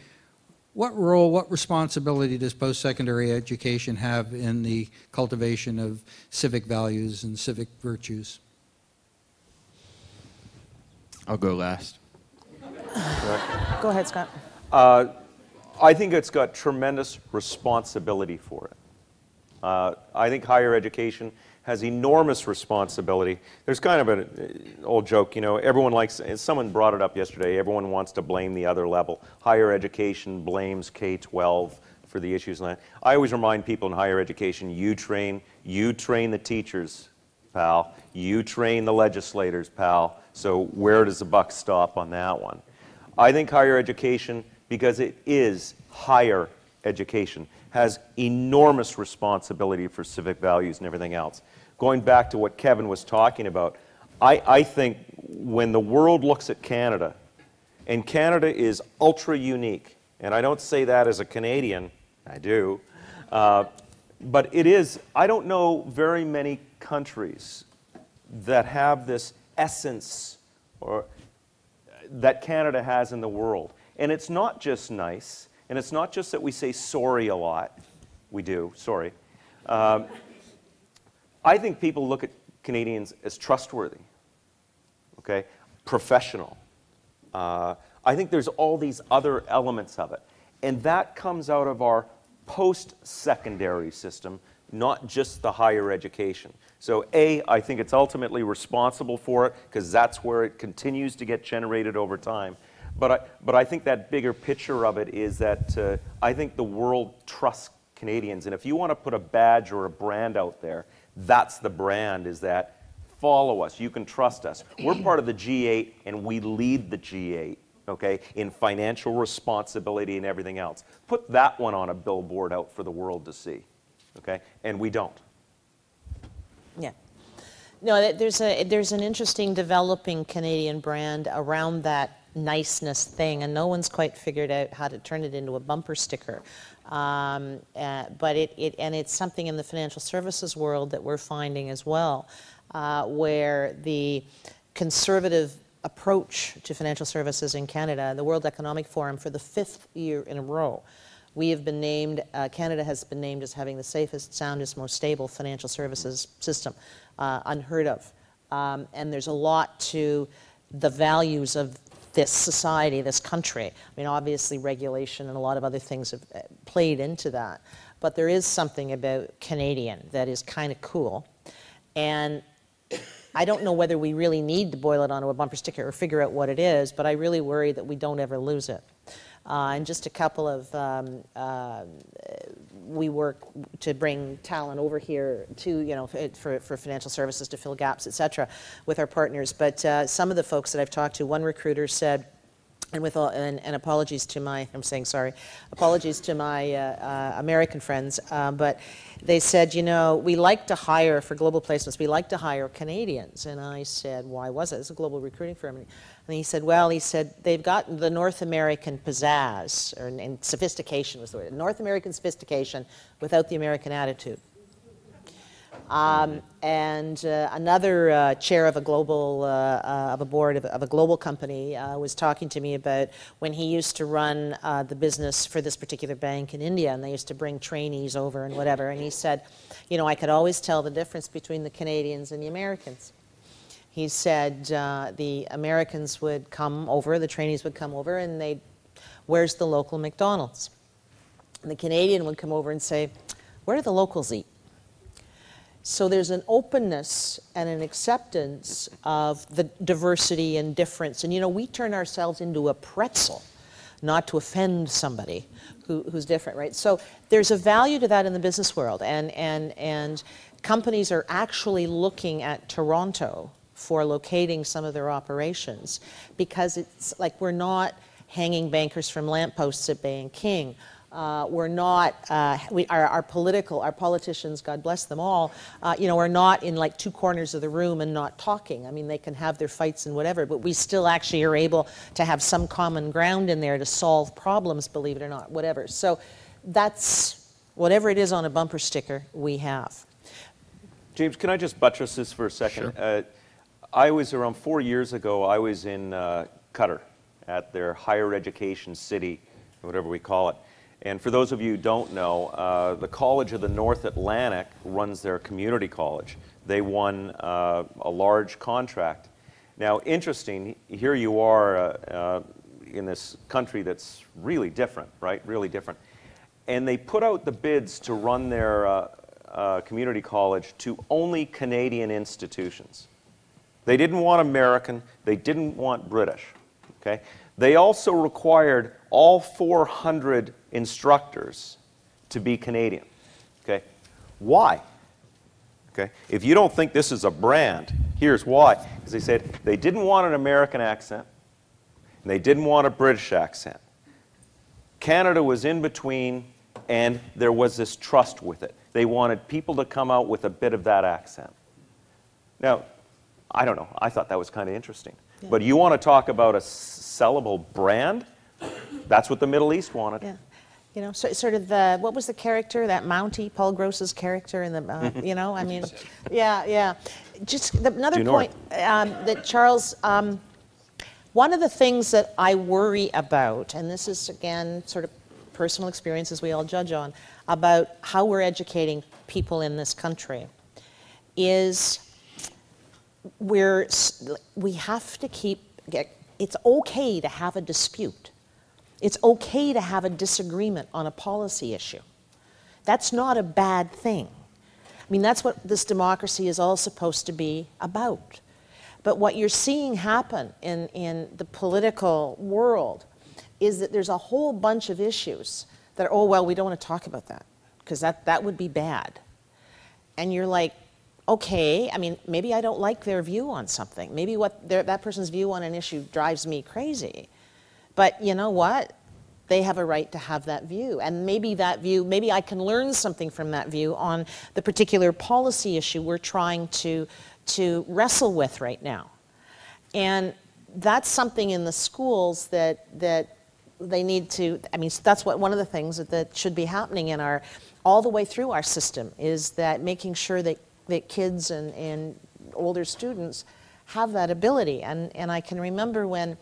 What role, what responsibility does post-secondary education have in the cultivation of civic values and civic virtues? I'll go last. Go ahead, Scott. I think it's got tremendous responsibility for it. I think higher education has enormous responsibility. There's kind of an old joke, you know, everyone likes, and someone brought it up yesterday, everyone wants to blame the other level. Higher education blames K-12 for the issues. And I always remind people in higher education, you train the teachers, pal. You train the legislators, pal. So where does the buck stop on that one? I think higher education, because it is higher education, has enormous responsibility for civic values and everything else. Going back to what Kevin was talking about, I think when the world looks at Canada, and Canada is ultra unique, and I don't say that as a Canadian, I do, but it is, I don't know very many countries that have this essence or that Canada has in the world. And it's not just nice, and it's not just that we say sorry a lot. We do, sorry. I think people look at Canadians as trustworthy, okay, professional. I think there's all these other elements of it. And that comes out of our post-secondary system, not just the higher education. So A, I think it's ultimately responsible for it, because that's where it continues to get generated over time. But I think that bigger picture of it is that I think the world trusts Canadians. And if you want to put a badge or a brand out there, that's the brand, is that follow us, you can trust us. We're part of the G8, and we lead the G8, okay, in financial responsibility and everything else. Put that one on a billboard out for the world to see, okay? And we don't. Yeah. No, there's an interesting developing Canadian brand around that niceness thing, and no one's quite figured out how to turn it into a bumper sticker. But it's something in the financial services world that we're finding as well, where the conservative approach to financial services in Canada, the World Economic Forum, for the 5th year in a row, we have been named, Canada has been named as having the safest, soundest, most stable financial services system, unheard of. And there's a lot to the values of this society, this country. I mean, obviously regulation and a lot of other things have played into that. But there is something about Canadian that is kind of cool. And I don't know whether we really need to boil it onto a bumper sticker or figure out what it is, but I really worry that we don't ever lose it. And just a couple of, we work to bring talent over here to, you know, for financial services to fill gaps, et cetera, with our partners. But some of the folks that I've talked to, one recruiter said, and with all, and apologies to my, I'm saying sorry, apologies to my American friends, but they said, you know, we like to hire, for global placements, we like to hire Canadians. And I said, why was it? It's a global recruiting firm. And he said, well, he said, they've got the North American pizzazz, and sophistication was the word, North American sophistication without the American attitude. Another chair of a global, of a board of a global company was talking to me about when he used to run the business for this particular bank in India, and they used to bring trainees over and whatever, and he said, you know, I could always tell the difference between the Canadians and the Americans. He said the Americans would come over, the trainees would come over, and they'd, where's the local McDonald's? And the Canadian would come over and say, where do the locals eat? So there's an openness and an acceptance of the diversity and difference. And, you know, we turn ourselves into a pretzel, not to offend somebody who's different, right? So there's a value to that in the business world. And companies are actually looking at Toronto for locating some of their operations, because it's like we're not hanging bankers from lampposts at Bay and King. We're not, our politicians, God bless them all, you know, are not in like two corners of the room and not talking. I mean, they can have their fights and whatever, but we still actually are able to have some common ground in there to solve problems, believe it or not, whatever. So that's, whatever it is on a bumper sticker, we have. James, can I just buttress this for a second? Sure. I was, around 4 years ago, I was in Qatar at their higher education city, whatever we call it. And for those of you who don't know, the College of the North Atlantic runs their community college. They won a large contract. Now, interesting, here you are in this country that's really different, right? Really different. And they put out the bids to run their community college to only Canadian institutions. They didn't want American, they didn't want British, okay? They also required all 400 instructors to be Canadian, okay? Why? Okay, if you don't think this is a brand, here's why. Because they said they didn't want an American accent, and they didn't want a British accent. Canada was in between, and there was this trust with it. They wanted people to come out with a bit of that accent. Now, I don't know, I thought that was kind of interesting. Yeah. But you want to talk about a sellable brand? That's what the Middle East wanted. Yeah. You know, so, sort of the, what was the character, that Mountie, Paul Gross's character in the, you know, I mean, yeah. Just another point that Charles, one of the things that I worry about, and this is, again, sort of personal experiences we all judge on, about how we're educating people in this country, is we have to it's okay to have a dispute. It's okay to have a disagreement on a policy issue. That's not a bad thing. I mean, that's what this democracy is all supposed to be about. But what you're seeing happen in the political world is that there's a whole bunch of issues that are, oh, well, we don't want to talk about that, because that would be bad. And you're like, okay, I mean, maybe I don't like their view on something. Maybe that person's view on an issue drives me crazy. But you know what? They have a right to have that view. And maybe that view, maybe I can learn something from that view on the particular policy issue we're trying to wrestle with right now. And that's something in the schools that they need to, I mean, that's one of the things that should be happening in all the way through our system, is that making sure that kids and older students have that ability. And I can remember when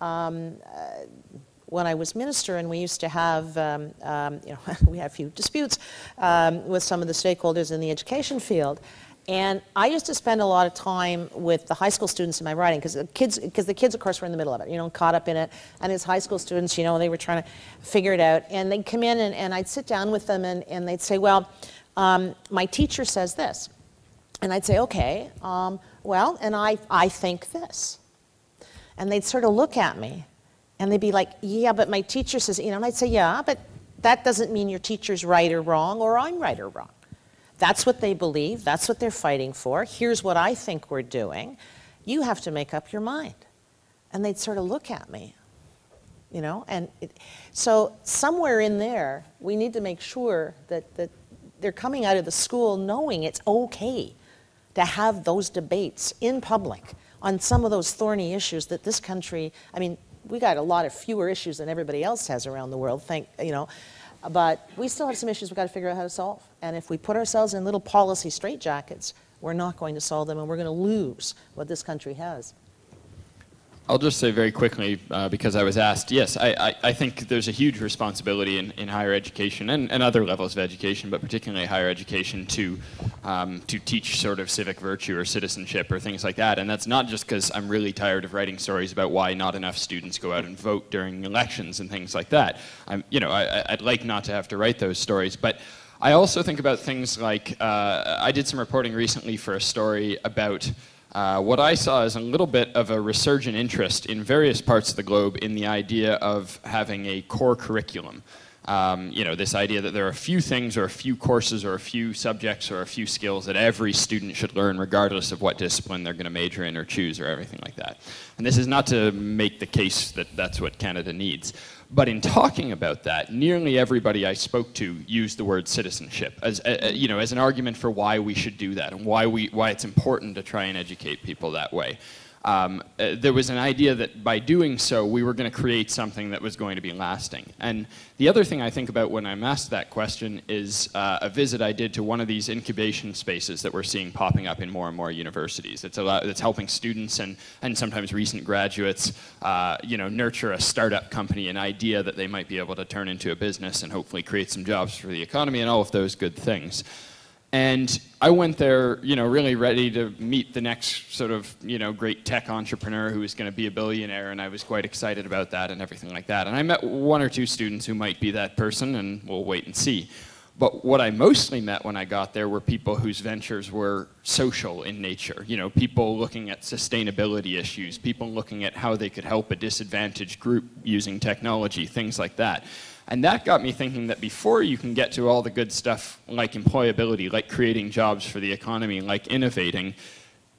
I was minister, and we used to have, you know, we had a few disputes with some of the stakeholders in the education field. And I used to spend a lot of time with the high school students in my writing, because the kids, of course, were in the middle of it, you know, caught up in it. And as high school students, you know, they were trying to figure it out. And they'd come in, and I'd sit down with them, and they'd say, well, my teacher says this. And I'd say, okay, well, and I think this. And they'd sort of look at me, and they'd be like, yeah, but my teacher says, you know, and I'd say, yeah, but that doesn't mean your teacher's right or wrong, or I'm right or wrong. That's what they believe. That's what they're fighting for. Here's what I think we're doing. You have to make up your mind. And they'd sort of look at me, you know. And so somewhere in there, we need to make sure that they're coming out of the school knowing it's okay to have those debates in public on some of those thorny issues that this country, I mean, we got a lot of fewer issues than everybody else has around the world, you know, but we still have some issues we've got to figure out how to solve. And if we put ourselves in little policy straitjackets, we're not going to solve them, and we're going to lose what this country has. I'll just say very quickly, because I was asked, yes, I think there's a huge responsibility in higher education and other levels of education, but particularly higher education, to teach sort of civic virtue or citizenship or things like that. And that's not just because I'm really tired of writing stories about why not enough students go out and vote during elections and things like that. I'd like not to have to write those stories, but I also think about things like, I did some reporting recently for a story about what I saw as a little bit of a resurgent interest in various parts of the globe in the idea of having a core curriculum. You know, this idea that there are a few things or a few courses or a few subjects or a few skills that every student should learn regardless of what discipline they're going to major in or choose or everything like that. And this is not to make the case that that's what Canada needs. But in talking about that, nearly everybody I spoke to used the word citizenship as, you know, as an argument for why we should do that and why it's important to try and educate people that way. There was an idea that by doing so, we were going to create something that was going to be lasting. And the other thing I think about when I'm asked that question is a visit I did to one of these incubation spaces that we're seeing popping up in more and more universities. It's helping students and sometimes recent graduates, you know, nurture a startup company, an idea that they might be able to turn into a business and hopefully create some jobs for the economy and all of those good things. And I went there, you know, really ready to meet the next sort of, you know, great tech entrepreneur who was going to be a billionaire, and I was quite excited about that and everything like that. And I met one or two students who might be that person, and we'll wait and see. But what I mostly met when I got there were people whose ventures were social in nature. You know, people looking at sustainability issues, people looking at how they could help a disadvantaged group using technology, things like that. And that got me thinking that before you can get to all the good stuff like employability, like creating jobs for the economy, like innovating,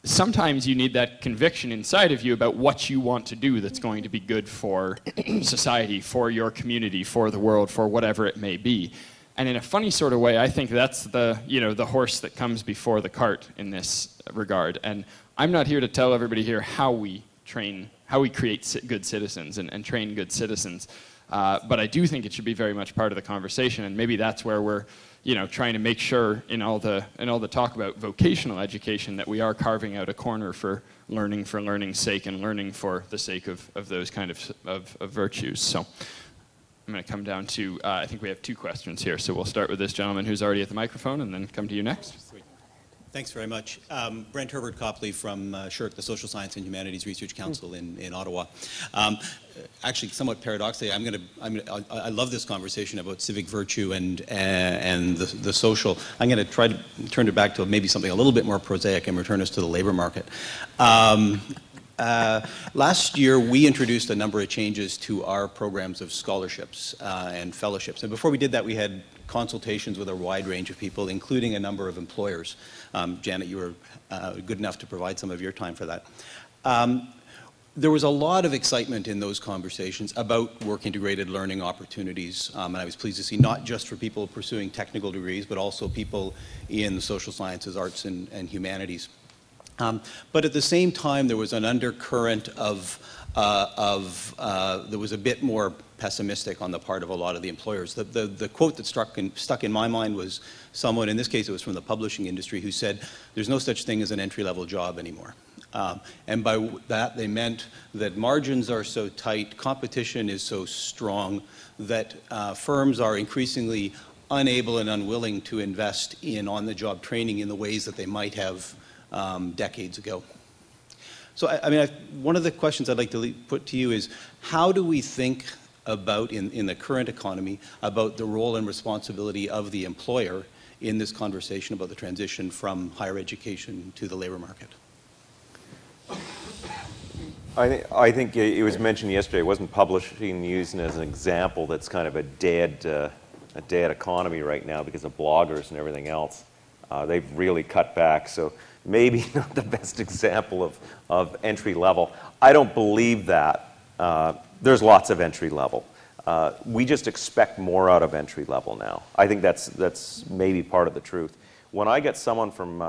sometimes you need that conviction inside of you about what you want to do that's going to be good for society, for your community, for the world, for whatever it may be. And in a funny sort of way, I think that's the, you know, the horse that comes before the cart in this regard. And I'm not here to tell everybody here how we create good citizens and train good citizens. But I do think it should be very much part of the conversation, and maybe that's where we're, you know, trying to make sure in all the talk about vocational education that we are carving out a corner for learning's sake and learning for the sake of those kind of virtues. So I'm going to come down to, I think we have two questions here, so we'll start with this gentleman who's already at the microphone and then come to you next. Thanks very much. Brent Herbert Copley from SHRC, the Social Science and Humanities Research Council in Ottawa. Actually, somewhat paradoxically, I love this conversation about civic virtue and the social. I'm going to try to turn it back to maybe something a little bit more prosaic and return us to the labor market. Last year, we introduced a number of changes to our programs of scholarships and fellowships. And before we did that, we had consultations with a wide range of people, including a number of employers. Janet, you were good enough to provide some of your time for that. There was a lot of excitement in those conversations about work-integrated learning opportunities, and I was pleased to see not just for people pursuing technical degrees, but also people in the social sciences, arts, and humanities. But at the same time, there was an undercurrent there was a bit more pessimistic on the part of a lot of the employers. The quote that stuck in my mind was someone, in this case it was from the publishing industry, who said, "There's no such thing as an entry-level job anymore." And by that they meant that margins are so tight, competition is so strong, that firms are increasingly unable and unwilling to invest in on-the-job training in the ways that they might have decades ago. So, I mean, one of the questions I'd like to put to you is, how do we think about, in the current economy, about the role and responsibility of the employer in this conversation about the transition from higher education to the labor market? I think it was mentioned yesterday, wasn't publishing used as an example that's kind of a dead economy right now because of bloggers and everything else. They've really cut back, so maybe not the best example of entry level. I don't believe that. There's lots of entry level. We just expect more out of entry level now. I think that's maybe part of the truth. When I get someone from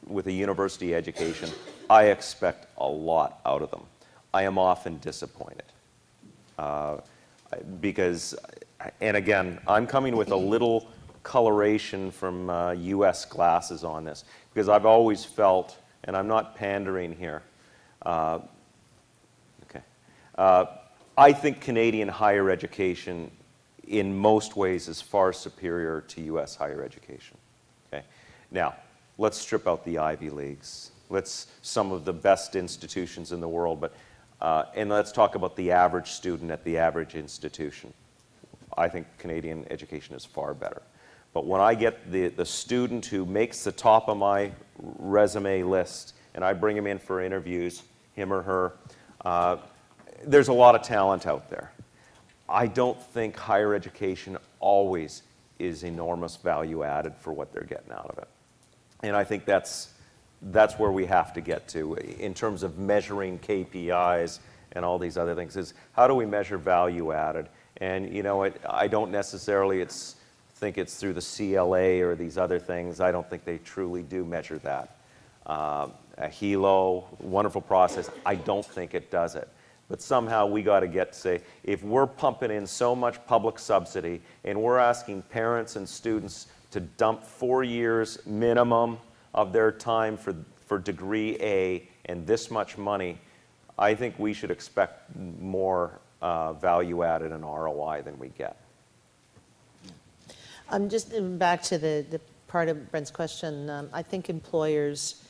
with a university education, I expect a lot out of them. I am often disappointed because, and again, I'm coming with a little coloration from US glasses on this, because I've always felt, and I'm not pandering here, I think Canadian higher education in most ways is far superior to US higher education. Okay? Now, let's strip out the Ivy Leagues. Some of the best institutions in the world, but and let's talk about the average student at the average institution. I think Canadian education is far better. But when I get the student who makes the top of my resume list and I bring him in for interviews, him or her, there's a lot of talent out there. I don't think higher education always is enormous value added for what they're getting out of it. And I think that's where we have to get to in terms of measuring KPIs and all these other things, is how do we measure value added? And you know, I don't necessarily think it's through the CLA or these other things. I don't think they truly do measure that. A HELO, wonderful process, I don't think it does it. But somehow we got to get to say, if we're pumping in so much public subsidy and we're asking parents and students to dump 4 years minimum of their time for degree A and this much money, I think we should expect more value added and ROI than we get. Just back to the part of Brent's question, I think employers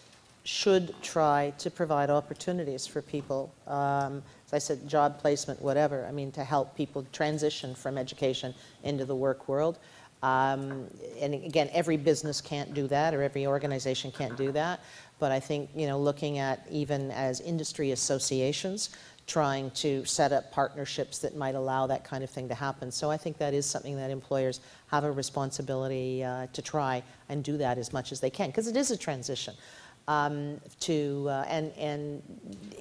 should try to provide opportunities for people. As I said, job placement, whatever. I mean, to help people transition from education into the work world. And again, every business can't do that, or every organization can't do that. But I think, you know, looking at even as industry associations, trying to set up partnerships that might allow that kind of thing to happen. So I think that is something that employers have a responsibility to try and do that as much as they can, because it is a transition. And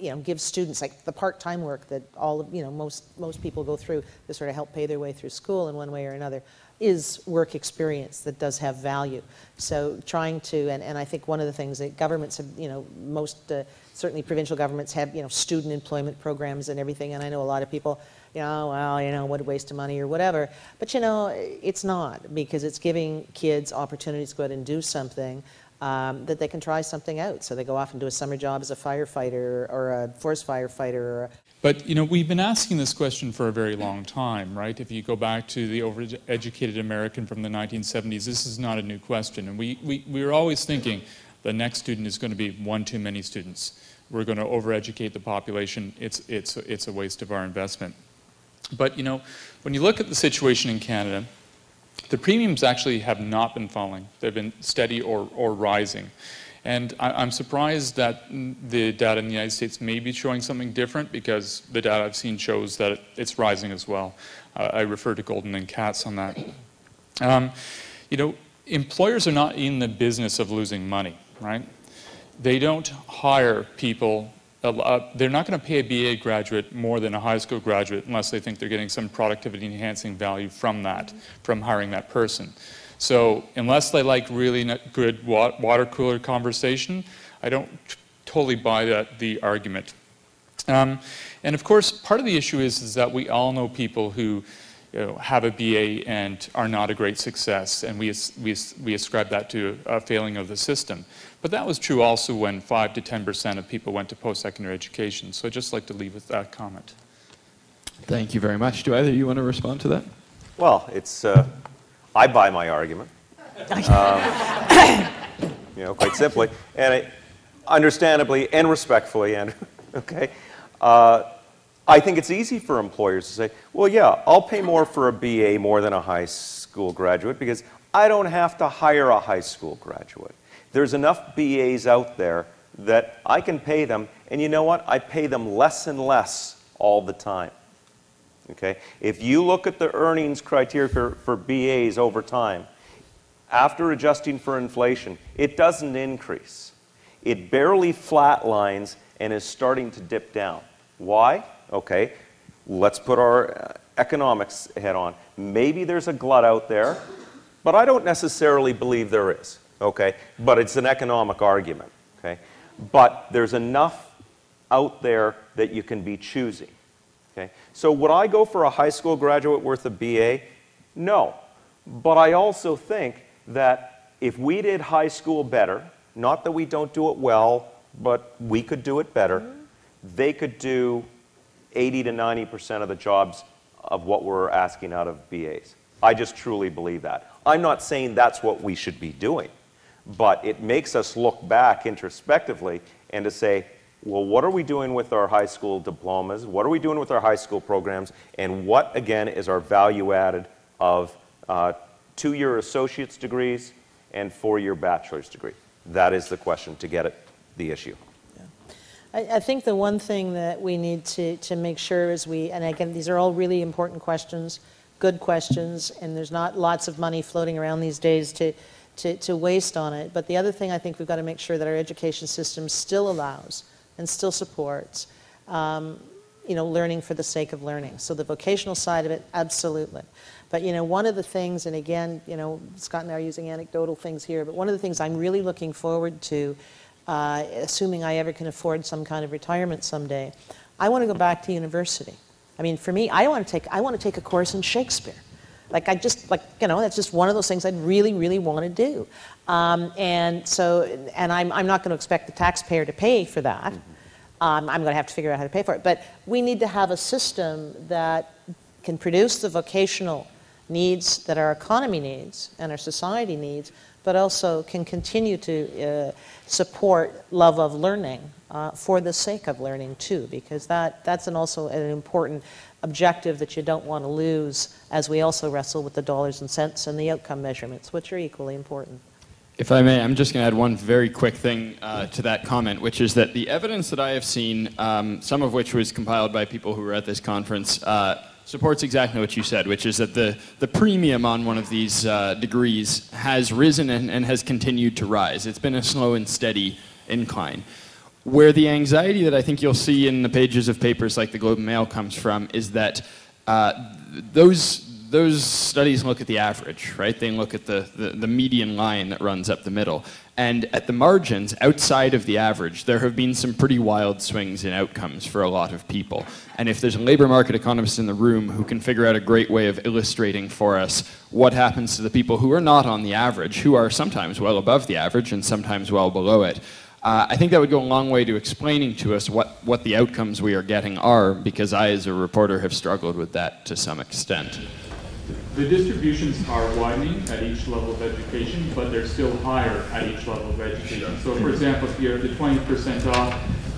you know, give students like the part-time work that all of, you know, most people go through to sort of help pay their way through school in one way or another, is work experience that does have value. So trying to, and I think one of the things that governments have, you know, most certainly provincial governments have, you know, student employment programs and everything, and I know a lot of people, you know, well, you know, what a waste of money or whatever, but you know, it's not, because it's giving kids opportunities to go out and do something that they can try something out. So they go off and do a summer job as a firefighter or a forest firefighter. But, you know, we've been asking this question for a very long time, right? If you go back to the overeducated American from the 1970s, this is not a new question. And we were always thinking the next student is going to be one too many students. We're going to overeducate the population. It's a waste of our investment. But, you know, when you look at the situation in Canada, the premiums actually have not been falling. They've been steady or rising. And I'm surprised that the data in the United States may be showing something different, because the data I've seen shows that it's rising as well. I refer to Golden and Katz on that. You know, employers are not in the business of losing money, right? They don't hire people. They're not going to pay a BA graduate more than a high school graduate unless they think they're getting some productivity enhancing value from that, from hiring that person. So unless they like really good water cooler conversation, I don't totally buy the argument. And of course, part of the issue is that we all know people who, you know, have a BA and are not a great success, and we ascribe that to a failing of the system. But that was true also when 5 to 10% of people went to post-secondary education. So I'd just like to leave with that comment. Thank you very much. Do either of you want to respond to that? Well, it's, I buy my argument, you know, quite simply, and understandably and respectfully, and okay, I think it's easy for employers to say, well, yeah, I'll pay more for a BA more than a high school graduate because I don't have to hire a high school graduate. There's enough BAs out there that I can pay them, and you know what? I pay them less and less all the time. Okay? If you look at the earnings criteria for BAs over time, after adjusting for inflation, it doesn't increase. It barely flatlines and is starting to dip down. Why? Okay, let's put our economics head on. Maybe there's a glut out there, but I don't necessarily believe there is. Okay, but it's an economic argument. Okay, but there's enough out there that you can be choosy. Okay, so would I go for a high school graduate worth a BA? No, but I also think that if we did high school better, not that we don't do it well, but we could do it better, they could do 80 to 90% of the jobs of what we're asking out of BAs. I just truly believe that. I'm not saying that's what we should be doing, but it makes us look back introspectively and to say, well, what are we doing with our high school diplomas? What are we doing with our high school programs? And what, again, is our value added of 2-year associate's degrees and 4-year bachelor's degree? That is the question to get at the issue. I think the one thing that we need to make sure is and again, these are all really important questions, good questions, and there's not lots of money floating around these days to waste on it. But the other thing I think we've got to make sure that our education system still allows and still supports, learning for the sake of learning. So the vocational side of it, absolutely. But, one of the things, and again, Scott and I are using anecdotal things here, but one of the things I'm really looking forward to, assuming I ever can afford some kind of retirement someday, I want to go back to university. I mean, for me, I want to take a course in Shakespeare. That's just one of those things I'd really, really want to do. And I'm not going to expect the taxpayer to pay for that. I'm going to have to figure out how to pay for it. But we need to have a system that can produce the vocational needs that our economy needs and our society needs, but also can continue to support love of learning for the sake of learning too, because that's also an important objective that you don't want to lose as we also wrestle with the dollars and cents and the outcome measurements, which are equally important. If I may, I'm just going to add one very quick thing to that comment, which is that the evidence that I have seen, some of which was compiled by people who were at this conference, supports exactly what you said, which is that the premium on one of these degrees has risen and has continued to rise. It's been a slow and steady incline. Where the anxiety that I think you'll see in the pages of papers like the Globe and Mail comes from is that those studies look at the average, right? They look at the median line that runs up the middle. And at the margins, outside of the average, there have been some pretty wild swings in outcomes for a lot of people. And if there's a labor market economist in the room who can figure out a great way of illustrating for us what happens to the people who are not on the average, who are sometimes well above the average and sometimes well below it, I think that would go a long way to explaining to us what the outcomes we are getting are, because I, as a reporter, have struggled with that to some extent. The distributions are widening at each level of education, but they're still higher at each level of education. So, for example, if you're at the 20% off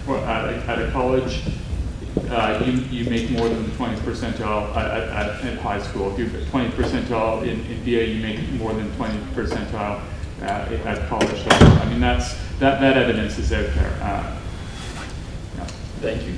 at a college, you make more than the 20th percentile at high school. If you're 20th percentile in BA, you make more than 20th percentile at college level. I mean, that evidence is out there. Yeah. Thank you.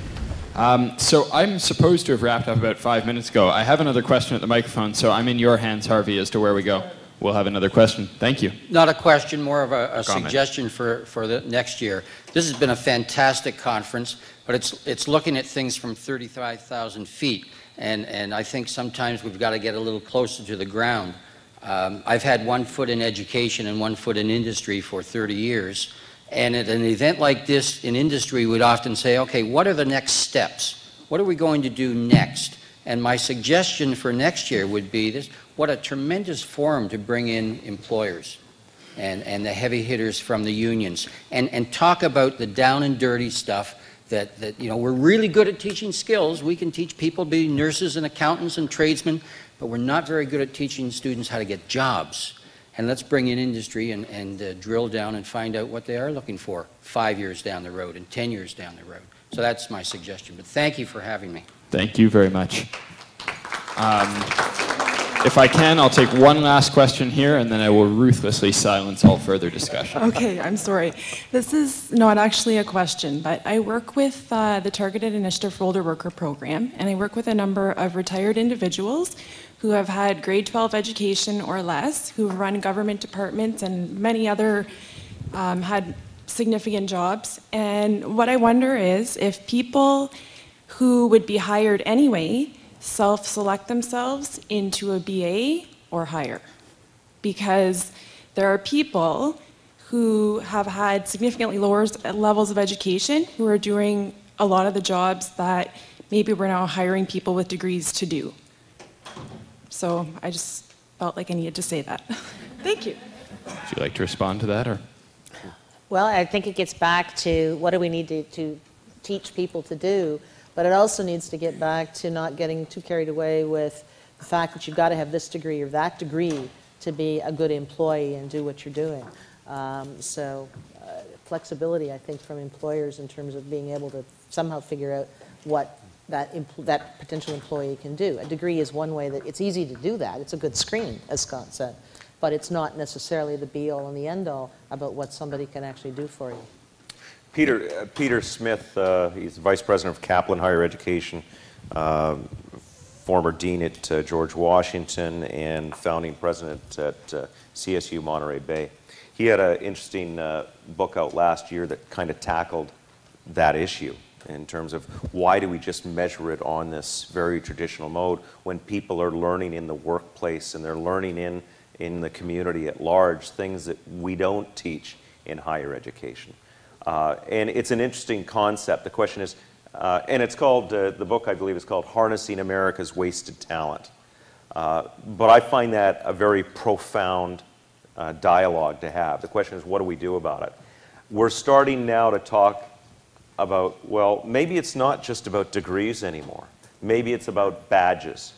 So I'm supposed to have wrapped up about 5 minutes ago. I have another question at the microphone, so I'm in your hands, Harvey, as to where we go. We'll have another question. Thank you. Not a question, more of a suggestion for the next year. This has been a fantastic conference, but it's looking at things from 35,000 feet, and I think sometimes we've got to get a little closer to the ground. I've had one foot in education and one foot in industry for 30 years. And at an event like this in industry, we'd often say, okay, what are the next steps? What are we going to do next? And my suggestion for next year would be this: what a tremendous forum to bring in employers and the heavy hitters from the unions and talk about the down and dirty stuff that we're really good at teaching skills. We can teach people to be nurses and accountants and tradesmen, but we're not very good at teaching students how to get jobs. And let's bring in industry and drill down and find out what they are looking for 5 years down the road and 10 years down the road. So that's my suggestion. But thank you for having me. Thank you very much. If I can, I'll take one last question here, and then I will ruthlessly silence all further discussion. Okay, I'm sorry. This is not actually a question, but I work with the Targeted Initiative for Older Worker program, and I work with a number of retired individuals who have had grade 12 education or less, who have run government departments and many other had significant jobs. And what I wonder is if people who would be hired anyway self-select themselves into a BA or higher. Because there are people who have had significantly lower levels of education who are doing a lot of the jobs that maybe we're now hiring people with degrees to do. So I just felt like I needed to say that. Thank you. Would you like to respond to that, or? Well, I think it gets back to what do we need to teach people to do, but it also needs to get back to not getting too carried away with the fact that you've got to have this degree or that degree to be a good employee and do what you're doing. Flexibility, I think, from employers in terms of being able to somehow figure out what that potential employee can do. A degree is one way that it's easy to do that. It's a good screen, as Scott said. but it's not necessarily the be-all and the end-all about what somebody can actually do for you. Peter Smith, he's Vice President of Kaplan Higher Education, former Dean at George Washington, and founding President at CSU Monterey Bay. He had an interesting book out last year that kind of tackled that issue in terms of why do we just measure it on this very traditional mode when people are learning in the workplace and they're learning in the community at large things that we don't teach in higher education. And it's an interesting concept. The question is, and it's called, the book I believe is called Harnessing America's Wasted Talent. But I find that a very profound dialogue to have. The question is, what do we do about it? We're starting now to talk about, well, maybe it's not just about degrees anymore. Maybe it's about badges.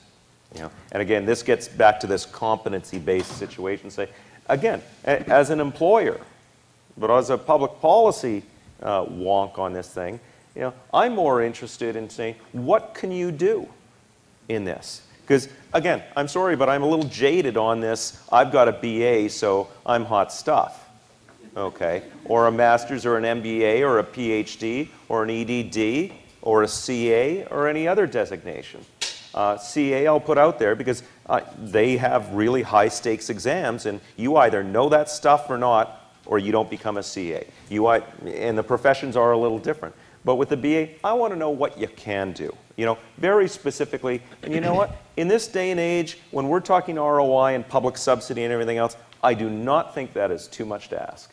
You know? And again, this gets back to this competency-based situation. Say, again, as an employer, but as a public policy wonk on this thing, you know, I'm more interested in saying, what can you do in this? Because, again, I'm sorry, but I'm a little jaded on this. I've got a BA, so I'm hot stuff, okay? Or a master's or an MBA or a PhD or an EDD or a CA or any other designation. CA I'll put out there because they have really high-stakes exams, and you either know that stuff or not, or you don't become a CA. And the professions are a little different. But with the BA, I want to know what you can do, you know, very specifically. And you know what? In this day and age, when we're talking ROI and public subsidy and everything else, I do not think that is too much to ask.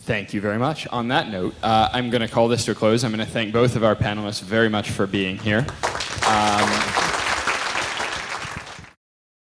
Thank you very much. On that note, I'm going to call this to a close. I'm going to thank both of our panelists very much for being here.